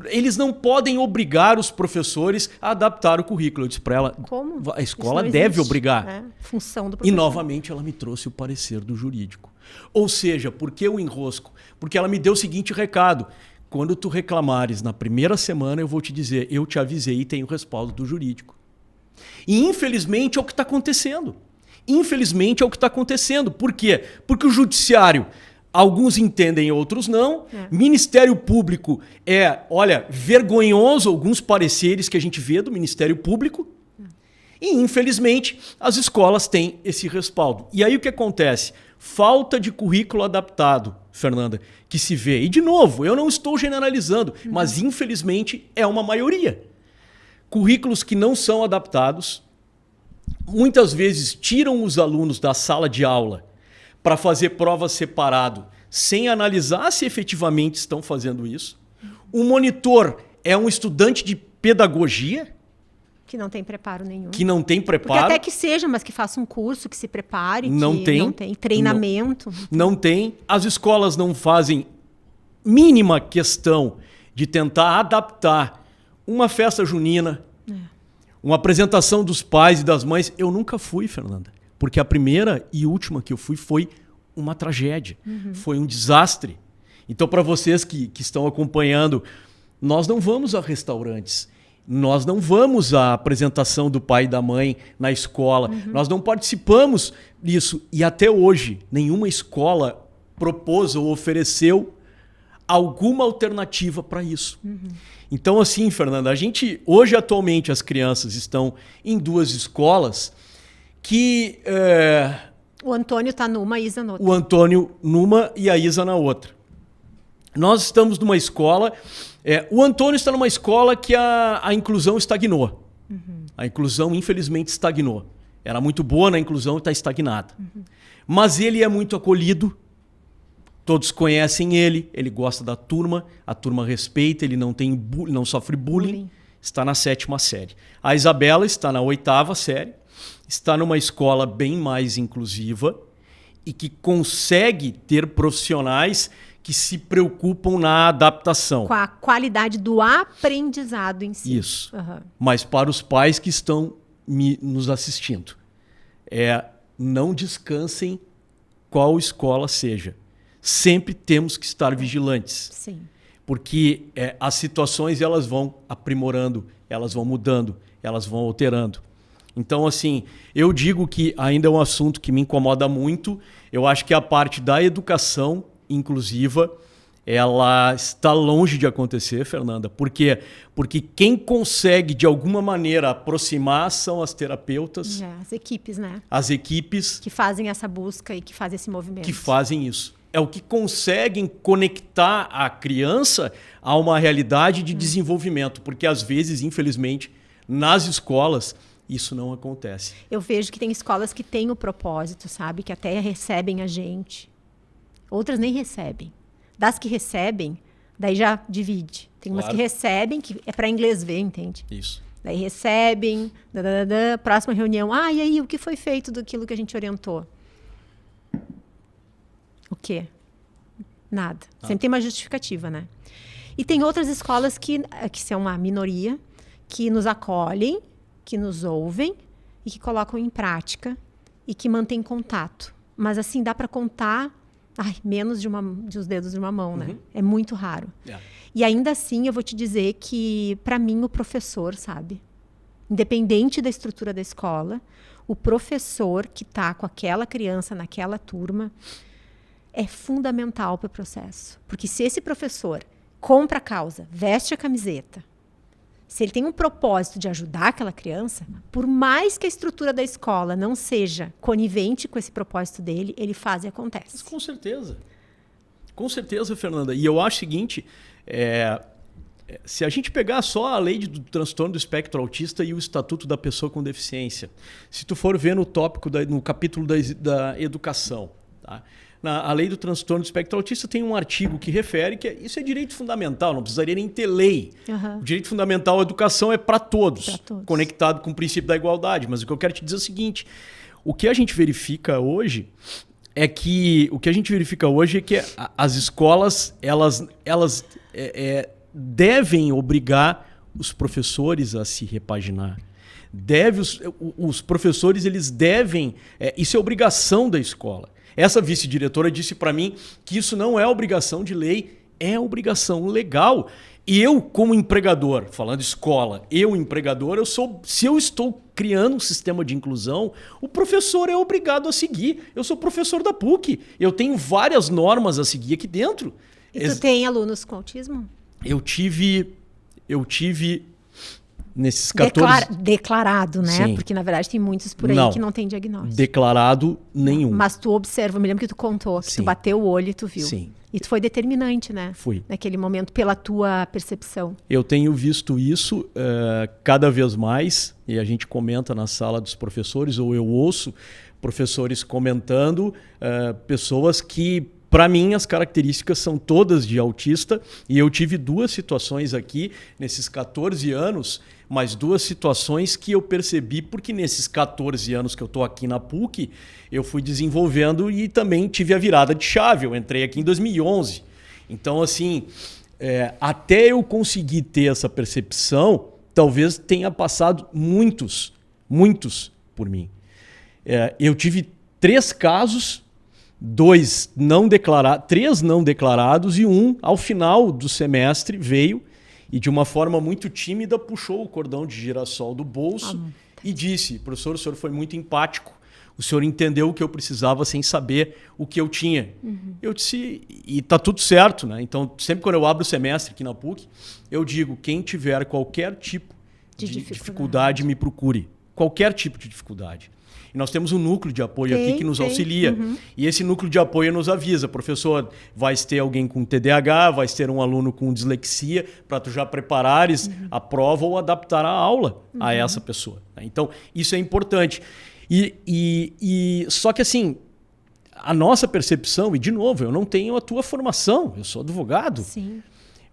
eles não podem obrigar os professores a adaptar o currículo. Eu disse para ela, como? A escola deve obrigar. É, função do professor. E novamente ela me trouxe o parecer do jurídico. Ou seja, por que o enrosco? Porque ela me deu o seguinte recado: quando tu reclamares na primeira semana, eu vou te dizer, eu te avisei e tenho o respaldo do jurídico. E infelizmente é o que está acontecendo. Infelizmente é o que está acontecendo. Por quê? Porque o judiciário, alguns entendem, outros não. Ministério Público olha, vergonhoso alguns pareceres que a gente vê do Ministério Público. E infelizmente as escolas têm esse respaldo. E aí o que acontece? Falta de currículo adaptado, Fernanda, que se vê. E de novo, eu não estou generalizando, mas infelizmente é uma maioria. Currículos que não são adaptados, muitas vezes tiram os alunos da sala de aula para fazer prova separado, sem analisar se efetivamente estão fazendo isso. O monitor é um estudante de pedagogia. Que não tem preparo nenhum. Que não tem preparo. Porque até que seja, mas que faça um curso, que se prepare. Não tem treinamento. Não tem. As escolas não fazem mínima questão de tentar adaptar uma festa junina, uma apresentação dos pais e das mães. Eu nunca fui, Fernanda, porque a primeira e última que eu fui foi uma tragédia, foi um desastre. Então, para vocês que estão acompanhando, nós não vamos a restaurantes, nós não vamos à apresentação do pai e da mãe na escola, nós não participamos disso. E até hoje, nenhuma escola propôs ou ofereceu alguma alternativa para isso. Então, assim, Fernanda, a gente, hoje, atualmente, as crianças estão em 2 escolas que... O Antônio está numa, a Isa na outra. O Antônio numa e a Isa na outra. Nós estamos numa escola... o Antônio está numa escola que a inclusão estagnou. A inclusão, infelizmente, estagnou. Era muito boa na inclusão e está estagnada. Mas ele é muito acolhido. Todos conhecem ele gosta da turma, a turma respeita, ele não sofre bullying, está na 7ª série. A Isabela está na 8ª série, está numa escola bem mais inclusiva e que consegue ter profissionais que se preocupam na adaptação. Com a qualidade do aprendizado em si. Isso. Mas para os pais que estão nos assistindo, não descansem qual escola seja. Sempre temos que estar vigilantes. Sim. Porque as situações elas vão aprimorando, elas vão mudando, elas vão alterando. Então, assim, eu digo que ainda é um assunto que me incomoda muito. Eu acho que a parte da educação inclusiva, ela está longe de acontecer, Fernanda. Por quê? Porque quem consegue, de alguma maneira, aproximar são as terapeutas. As equipes, né? As equipes. Que fazem essa busca e que fazem esse movimento. Que fazem isso. É o que conseguem conectar a criança a uma realidade de desenvolvimento. Porque, às vezes, infelizmente, nas escolas, isso não acontece. Eu vejo que tem escolas que têm o propósito, sabe? Que até recebem a gente. Outras nem recebem. Das que recebem, daí já divide. Tem umas que recebem, que é para inglês ver, entende? Isso. Daí recebem, próxima reunião. E aí, o que foi feito daquilo que a gente orientou? O quê? Nada. Sempre tem uma justificativa, né? E tem outras escolas que são uma minoria, que nos acolhem, que nos ouvem e que colocam em prática e que mantêm contato. Mas assim, dá para contar menos de os dedos de uma mão, né? É muito raro. E ainda assim, eu vou te dizer que, para mim, o professor, sabe? Independente da estrutura da escola, o professor que está com aquela criança naquela turma é fundamental para o processo. Porque se esse professor compra a causa, veste a camiseta, se ele tem um propósito de ajudar aquela criança, por mais que a estrutura da escola não seja conivente com esse propósito dele, ele faz e acontece. Mas com certeza. Com certeza, Fernanda. E eu acho o seguinte, se a gente pegar só a lei do transtorno do espectro autista e o Estatuto da Pessoa com Deficiência, se tu for ver no tópico, no capítulo da educação, tá? A lei do transtorno do espectro autista tem um artigo que refere que isso é direito fundamental, não precisaria nem ter lei. O direito fundamental à educação é para todos, conectado com o princípio da igualdade. Mas o que eu quero te dizer é o seguinte, o que a gente verifica hoje é que o que a gente verifica hoje é que as escolas elas devem obrigar os professores a se repaginar. Os professores eles devem... isso é obrigação da escola. Essa vice-diretora disse para mim que isso não é obrigação de lei, é obrigação legal. E eu, como empregador, falando escola, empregador, se eu estou criando um sistema de inclusão, o professor é obrigado a seguir. Eu sou professor da PUC, eu tenho várias normas a seguir aqui dentro. E tu tem alunos com autismo? Eu tive nesses 14... Declarado, né? Sim. Porque, na verdade, tem muitos por aí que não tem diagnóstico. Declarado nenhum. Mas tu observa, eu me lembro que tu contou, que tu bateu o olho e tu viu. Sim. E tu foi determinante, né? Fui. Naquele momento, pela tua percepção. Eu tenho visto isso cada vez mais, e a gente comenta na sala dos professores, ou eu ouço professores comentando, pessoas que, para mim, as características são todas de autista, e eu tive 2 situações aqui, nesses 14 anos, mas 2 situações que eu percebi, porque nesses 14 anos que eu estou aqui na PUC, eu fui desenvolvendo e também tive a virada de chave. Eu entrei aqui em 2011. Então, assim, até eu conseguir ter essa percepção, talvez tenha passado muitos por mim. Eu tive 3 casos, 3 não declarados e 1, ao final do semestre, veio e de uma forma muito tímida puxou o cordão de girassol do bolso e disse: professor, o senhor foi muito empático, o senhor entendeu o que eu precisava sem saber o que eu tinha. Uhum. Eu disse, e tá tudo certo, né? Então, sempre quando eu abro o semestre aqui na PUC, eu digo, quem tiver qualquer tipo de dificuldade, me procure. Qualquer tipo de dificuldade. E nós temos um núcleo de apoio aqui que nos auxilia. Uhum. E esse núcleo de apoio nos avisa, professor, vai ter alguém com TDAH, vai ter um aluno com dislexia, para tu já preparares a prova ou adaptar a aula a essa pessoa. Então, isso é importante. Só que assim, a nossa percepção, e de novo, eu não tenho a tua formação, eu sou advogado. Sim.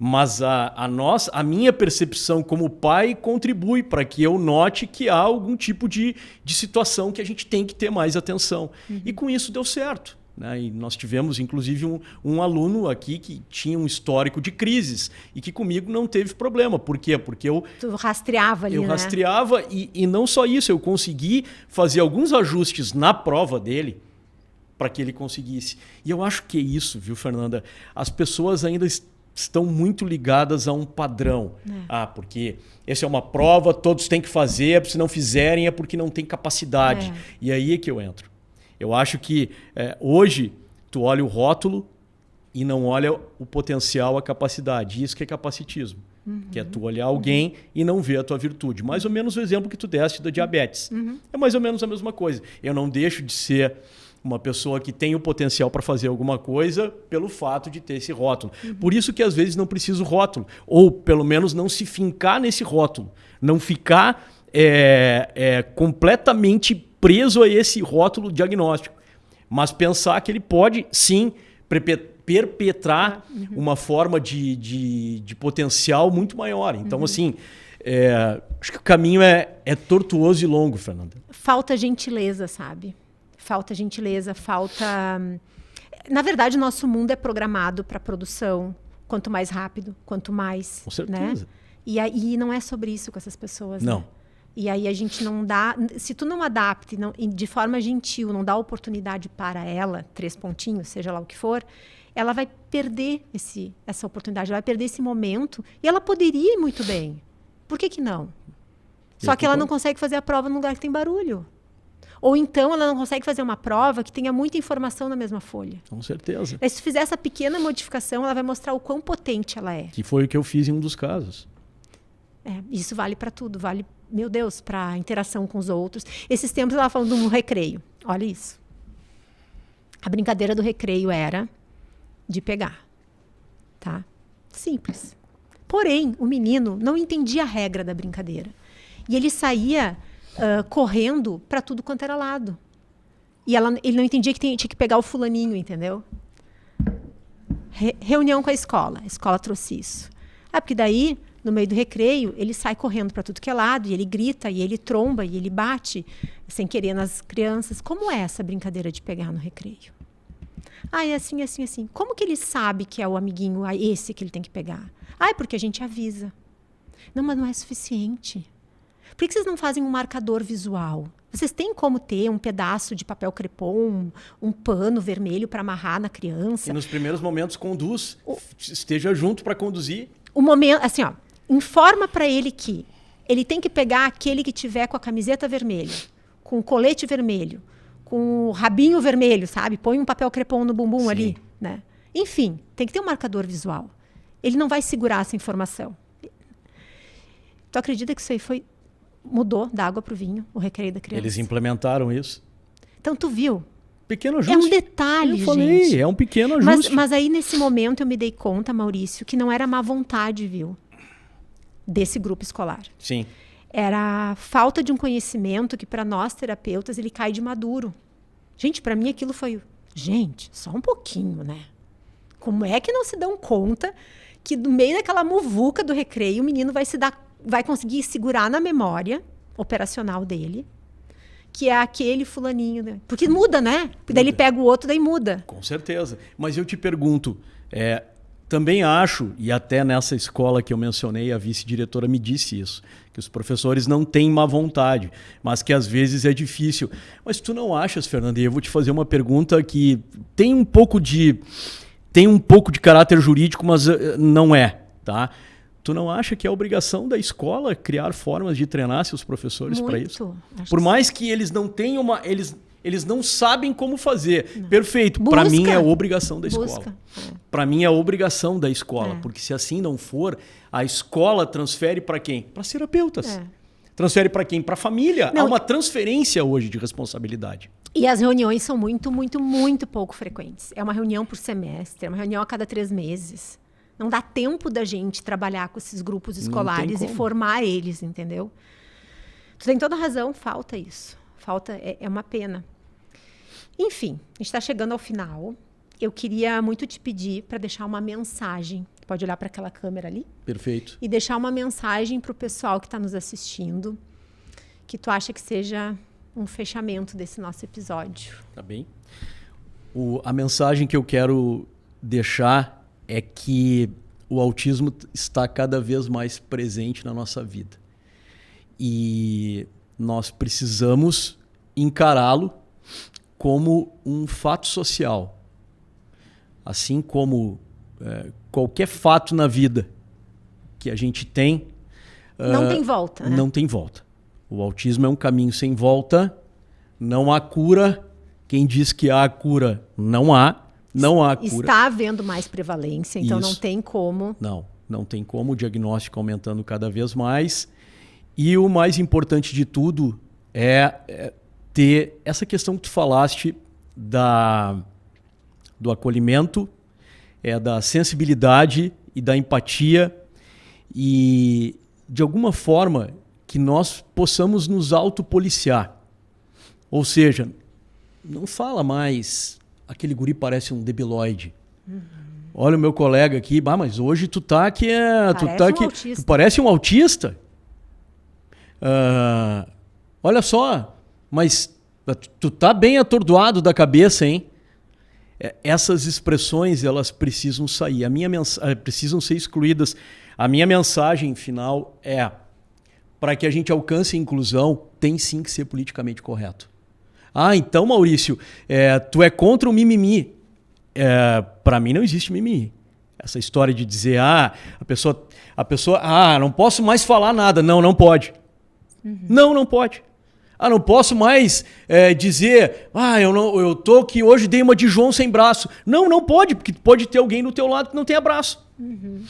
Mas a minha percepção como pai contribui para que eu note que há algum tipo de situação que a gente tem que ter mais atenção. Uhum. E com isso deu certo. Né? E nós tivemos, inclusive, um aluno aqui que tinha um histórico de crises e que comigo não teve problema. Por quê? Porque tu rastreava ali, eu rastreava e não só isso, eu consegui fazer alguns ajustes na prova dele para que ele conseguisse. E eu acho que é isso, viu, Fernanda? As pessoas ainda estão muito ligadas a um padrão. Porque essa é uma prova, todos têm que fazer, se não fizerem é porque não tem capacidade. E aí é que eu entro. Eu acho que hoje tu olha o rótulo e não olha o potencial, a capacidade. Isso que é capacitismo. Uhum. Que é tu olhar alguém e não ver a tua virtude. Mais ou menos o exemplo que tu deste da diabetes. Uhum. É mais ou menos a mesma coisa. Eu não deixo de ser uma pessoa que tem o potencial para fazer alguma coisa pelo fato de ter esse rótulo. Uhum. Por isso que às vezes não precisa o rótulo. Ou pelo menos não se fincar nesse rótulo. Não ficar completamente preso a esse rótulo diagnóstico. Mas pensar que ele pode, sim, perpetrar uma forma de potencial muito maior. Então, assim, acho que o caminho é tortuoso e longo, Fernanda. Falta gentileza, sabe? Falta gentileza, falta... Na verdade, o nosso mundo é programado para produção. Quanto mais rápido, quanto mais... Com certeza. Né? E aí não é sobre isso com essas pessoas. Não. Né? E aí a gente não dá... Se tu não adapte de forma gentil, não dá oportunidade para ela, 3 pontinhos, seja lá o que for, ela vai perder essa oportunidade, ela vai perder esse momento. E ela poderia ir muito bem. Por que não? Só que ela não consegue fazer a prova num lugar que tem barulho. Ou então ela não consegue fazer uma prova que tenha muita informação na mesma folha. Com certeza. Aí, se fizer essa pequena modificação, ela vai mostrar o quão potente ela é. Que foi o que eu fiz em um dos casos. Isso vale para tudo. Vale, meu Deus, para interação com os outros. Esses tempos ela falando do recreio. Olha isso. A brincadeira do recreio era de pegar. Tá? Simples. Porém, o menino não entendia a regra da brincadeira. E ele saía... correndo para tudo quanto era lado. E ele não entendia que tinha que pegar o fulaninho, entendeu? Reunião com a escola trouxe isso. Porque daí, no meio do recreio, ele sai correndo para tudo que é lado, e ele grita, e ele tromba, e ele bate, sem querer nas crianças. Como é essa brincadeira de pegar no recreio? Ah, é assim, assim, assim. Como que ele sabe que é o amiguinho esse que ele tem que pegar? Ah, é porque a gente avisa. Não, mas não é suficiente. Por que vocês não fazem um marcador visual? Vocês têm como ter um pedaço de papel crepom, um pano vermelho para amarrar na criança? E nos primeiros momentos conduz, esteja junto para conduzir. O momento, assim, ó, informa para ele que ele tem que pegar aquele que tiver com a camiseta vermelha, com o colete vermelho, com o rabinho vermelho, sabe? Põe um papel crepom no bumbum ali, né? Enfim, tem que ter um marcador visual. Ele não vai segurar essa informação. Tu acredita que isso aí mudou da água para o vinho, o recreio da criança? Eles implementaram isso. Então, tu viu? Pequeno ajuste. É um detalhe, eu falei, gente. É um pequeno ajuste. Mas aí, nesse momento, eu me dei conta, Maurício, que não era má vontade, viu? Desse grupo escolar. Sim. Era a falta de um conhecimento que, para nós, terapeutas, ele cai de maduro. Gente, para mim, aquilo foi... Gente, só um pouquinho, né? Como é que não se dão conta que, no meio daquela muvuca do recreio, o menino vai conseguir segurar na memória operacional dele, que é aquele fulaninho, né? Porque muda, né? Porque daí ele pega o outro, daí muda. Com certeza. Mas eu te pergunto, também acho, e até nessa escola que eu mencionei, a vice-diretora me disse isso, que os professores não têm má vontade, mas que às vezes é difícil. Mas tu não achas, Fernanda, e eu vou te fazer uma pergunta que tem um pouco de caráter jurídico, mas não é, tá? Tu não acha que é obrigação da escola criar formas de treinar seus professores para isso? Por mais que eles não tenham eles não sabem como fazer. Não. Perfeito. Para mim é obrigação da escola. Para mim é obrigação da escola. Porque se assim não for, a escola transfere para quem? Para os terapeutas. Transfere para quem? Para a família. Há uma transferência hoje de responsabilidade. E as reuniões são muito, muito, muito pouco frequentes. É uma reunião por semestre, é uma reunião a cada 3 meses. Não dá tempo da gente trabalhar com esses grupos escolares e formar eles, entendeu? Tu tem toda razão, falta isso. É uma pena. Enfim, a gente está chegando ao final. Eu queria muito te pedir para deixar uma mensagem. Pode olhar para aquela câmera ali? Perfeito. E deixar uma mensagem para o pessoal que está nos assistindo, que tu acha que seja um fechamento desse nosso episódio. Tá bem. A mensagem que eu quero deixar é que o autismo está cada vez mais presente na nossa vida. E nós precisamos encará-lo como um fato social. Assim como qualquer fato na vida que a gente tem... não tem volta. Não tem volta. O autismo é um caminho sem volta. Não há cura. Quem diz que há cura, não há. Não há cura. Está havendo mais prevalência, então Isso. não tem como. Não tem como. O diagnóstico aumentando cada vez mais. E o mais importante de tudo é ter essa questão que tu falaste do acolhimento, da sensibilidade e da empatia e, de alguma forma, que nós possamos nos autopoliciar. Ou seja, não fala mais aquele guri parece um debilóide. Uhum. Olha o meu colega aqui, mas hoje tu parece um autista. Olha só, mas tu tá bem atordoado da cabeça, hein? Essas expressões, elas precisam sair. Precisam ser excluídas. A minha mensagem final para que a gente alcance a inclusão, tem sim que ser politicamente correto. Então, Maurício, tu é contra o mimimi. Para mim não existe mimimi. Essa história de dizer, a pessoa, não posso mais falar nada. Não pode. Uhum. Não pode. Não posso mais dizer, eu tô aqui hoje dei uma de João sem braço. Não pode, porque pode ter alguém do teu lado que não tenha braço. Uhum.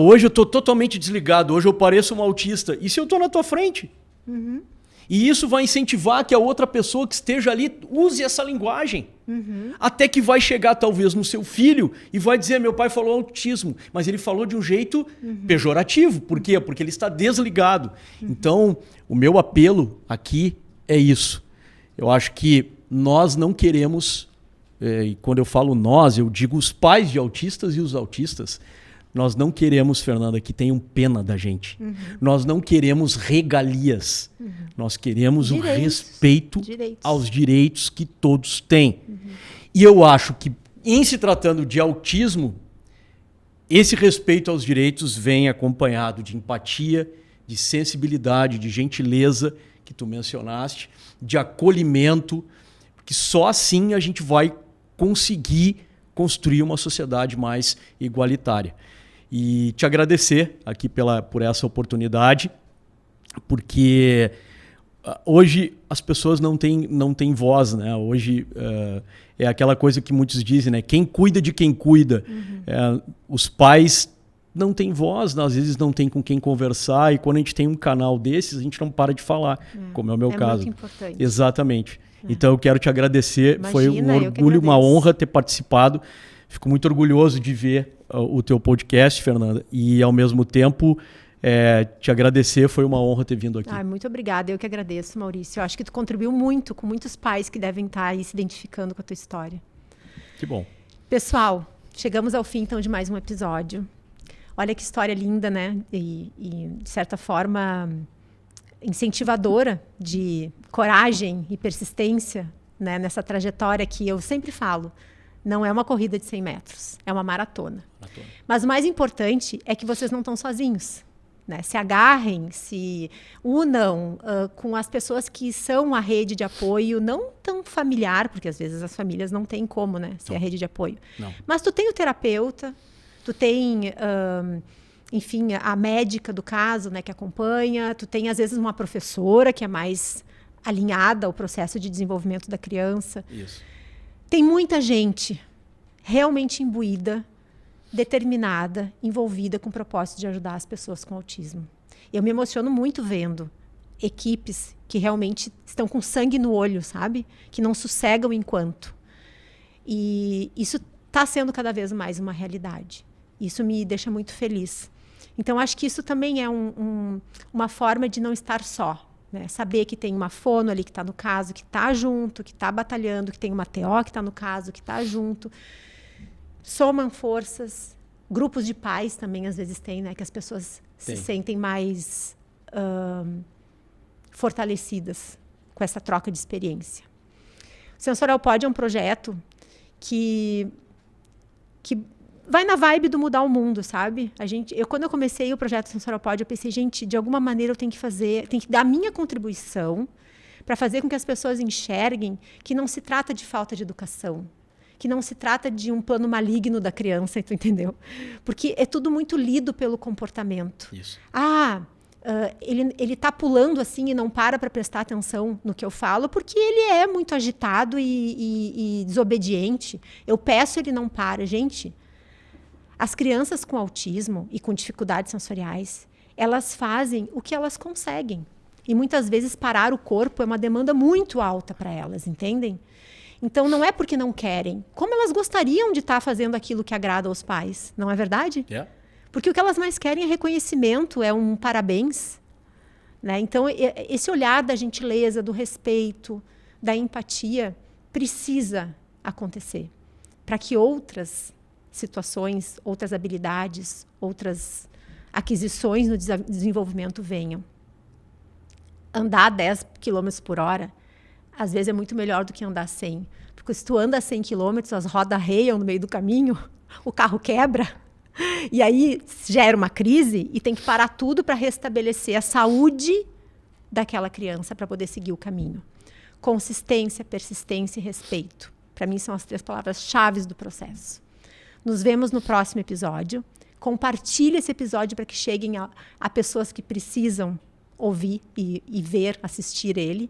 Hoje eu tô totalmente desligado, hoje eu pareço um autista. E se eu tô na tua frente? Uhum. E isso vai incentivar que a outra pessoa que esteja ali use essa linguagem. Uhum. Até que vai chegar talvez no seu filho e vai dizer, meu pai falou autismo, mas ele falou de um jeito pejorativo. Por quê? Porque ele está desligado. Uhum. Então, o meu apelo aqui é isso. Eu acho que nós não queremos, e quando eu falo nós, eu digo os pais de autistas e os autistas, Nós não queremos, Fernanda, que tenham pena da gente. Nós não queremos regalias. Nós queremos o respeito aos direitos que todos têm. E eu acho que, em se tratando de autismo, esse respeito aos direitos vem acompanhado de empatia, de sensibilidade, de gentileza, que tu mencionaste, de acolhimento, porque só assim a gente vai conseguir construir uma sociedade mais igualitária. E te agradecer aqui por essa oportunidade, porque hoje as pessoas não têm voz, né? Hoje é aquela coisa que muitos dizem, né? Quem cuida de quem cuida. Os pais não têm voz, às vezes não tem com quem conversar, e quando a gente tem um canal desses, a gente não para de falar, como é o meu caso. Muito importante. Exatamente. Então eu quero te agradecer, foi um orgulho, uma honra ter participado. Fico muito orgulhoso de ver o teu podcast, Fernanda, e ao mesmo tempo te agradecer, foi uma honra ter vindo aqui. Muito obrigada, eu que agradeço, Maurício. Eu acho que tu contribuiu muito com muitos pais que devem estar aí se identificando com a tua história. Que bom. Pessoal, chegamos ao fim então de mais um episódio. Olha que história linda, né? E de certa forma incentivadora de coragem e persistência, né? Nessa trajetória que eu sempre falo. Não é uma corrida de 100 metros, é uma maratona. Mas o mais importante é que vocês não estão sozinhos. Né? Se agarrem, se unam com as pessoas que são a rede de apoio, não tão familiar, porque às vezes as famílias não têm como, né, ser a rede de apoio. Não. Mas tu tem o terapeuta, tu tem, enfim, a médica do caso, né, que acompanha, tu tem às vezes uma professora que é mais alinhada ao processo de desenvolvimento da criança. Isso. Tem muita gente realmente imbuída, determinada, envolvida com o propósito de ajudar as pessoas com autismo. Eu me emociono muito vendo equipes que realmente estão com sangue no olho, sabe? Que não sossegam enquanto. E isso está sendo cada vez mais uma realidade. Isso me deixa muito feliz. Então, acho que isso também é uma forma de não estar só. Né? Saber que tem uma fono ali que está no caso, que está junto, que está batalhando, que tem uma TO que está no caso, que está junto. Somam forças. Grupos de pais também, às vezes, tem, né? Que as pessoas se sentem mais fortalecidas com essa troca de experiência. O Sensorial Pod é um projeto que vai na vibe do mudar o mundo, sabe? Quando eu comecei o projeto Sensorial Pod, eu pensei, gente, de alguma maneira eu tenho que dar a minha contribuição para fazer com que as pessoas enxerguem que não se trata de falta de educação, que não se trata de um plano maligno da criança, tu entendeu? Porque é tudo muito lido pelo comportamento. Isso. Ele está pulando assim e não para prestar atenção no que eu falo, porque ele é muito agitado e desobediente. Eu peço, ele não para. Gente, as crianças com autismo e com dificuldades sensoriais, elas fazem o que elas conseguem. E muitas vezes parar o corpo é uma demanda muito alta para elas, entendem? Então, não é porque não querem. Como elas gostariam de estar fazendo aquilo que agrada aos pais, não é verdade? Yeah. Porque o que elas mais querem é reconhecimento, é um parabéns. Né? Então, esse olhar da gentileza, do respeito, da empatia, precisa acontecer. Para que outras situações, outras habilidades, outras aquisições no desenvolvimento venham. Andar 10 km por hora, às vezes é muito melhor do que andar 100. Porque se tu anda 100 km, as rodas reiam no meio do caminho, o carro quebra, e aí gera uma crise e tem que parar tudo para restabelecer a saúde daquela criança para poder seguir o caminho. Consistência, persistência e respeito. Para mim são as 3 palavras-chave do processo. Nos vemos no próximo episódio. Compartilhe esse episódio para que cheguem a pessoas que precisam ouvir e ver, assistir ele.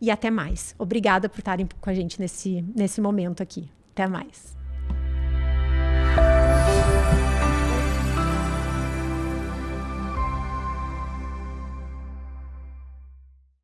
E até mais. Obrigada por estarem com a gente nesse momento aqui. Até mais.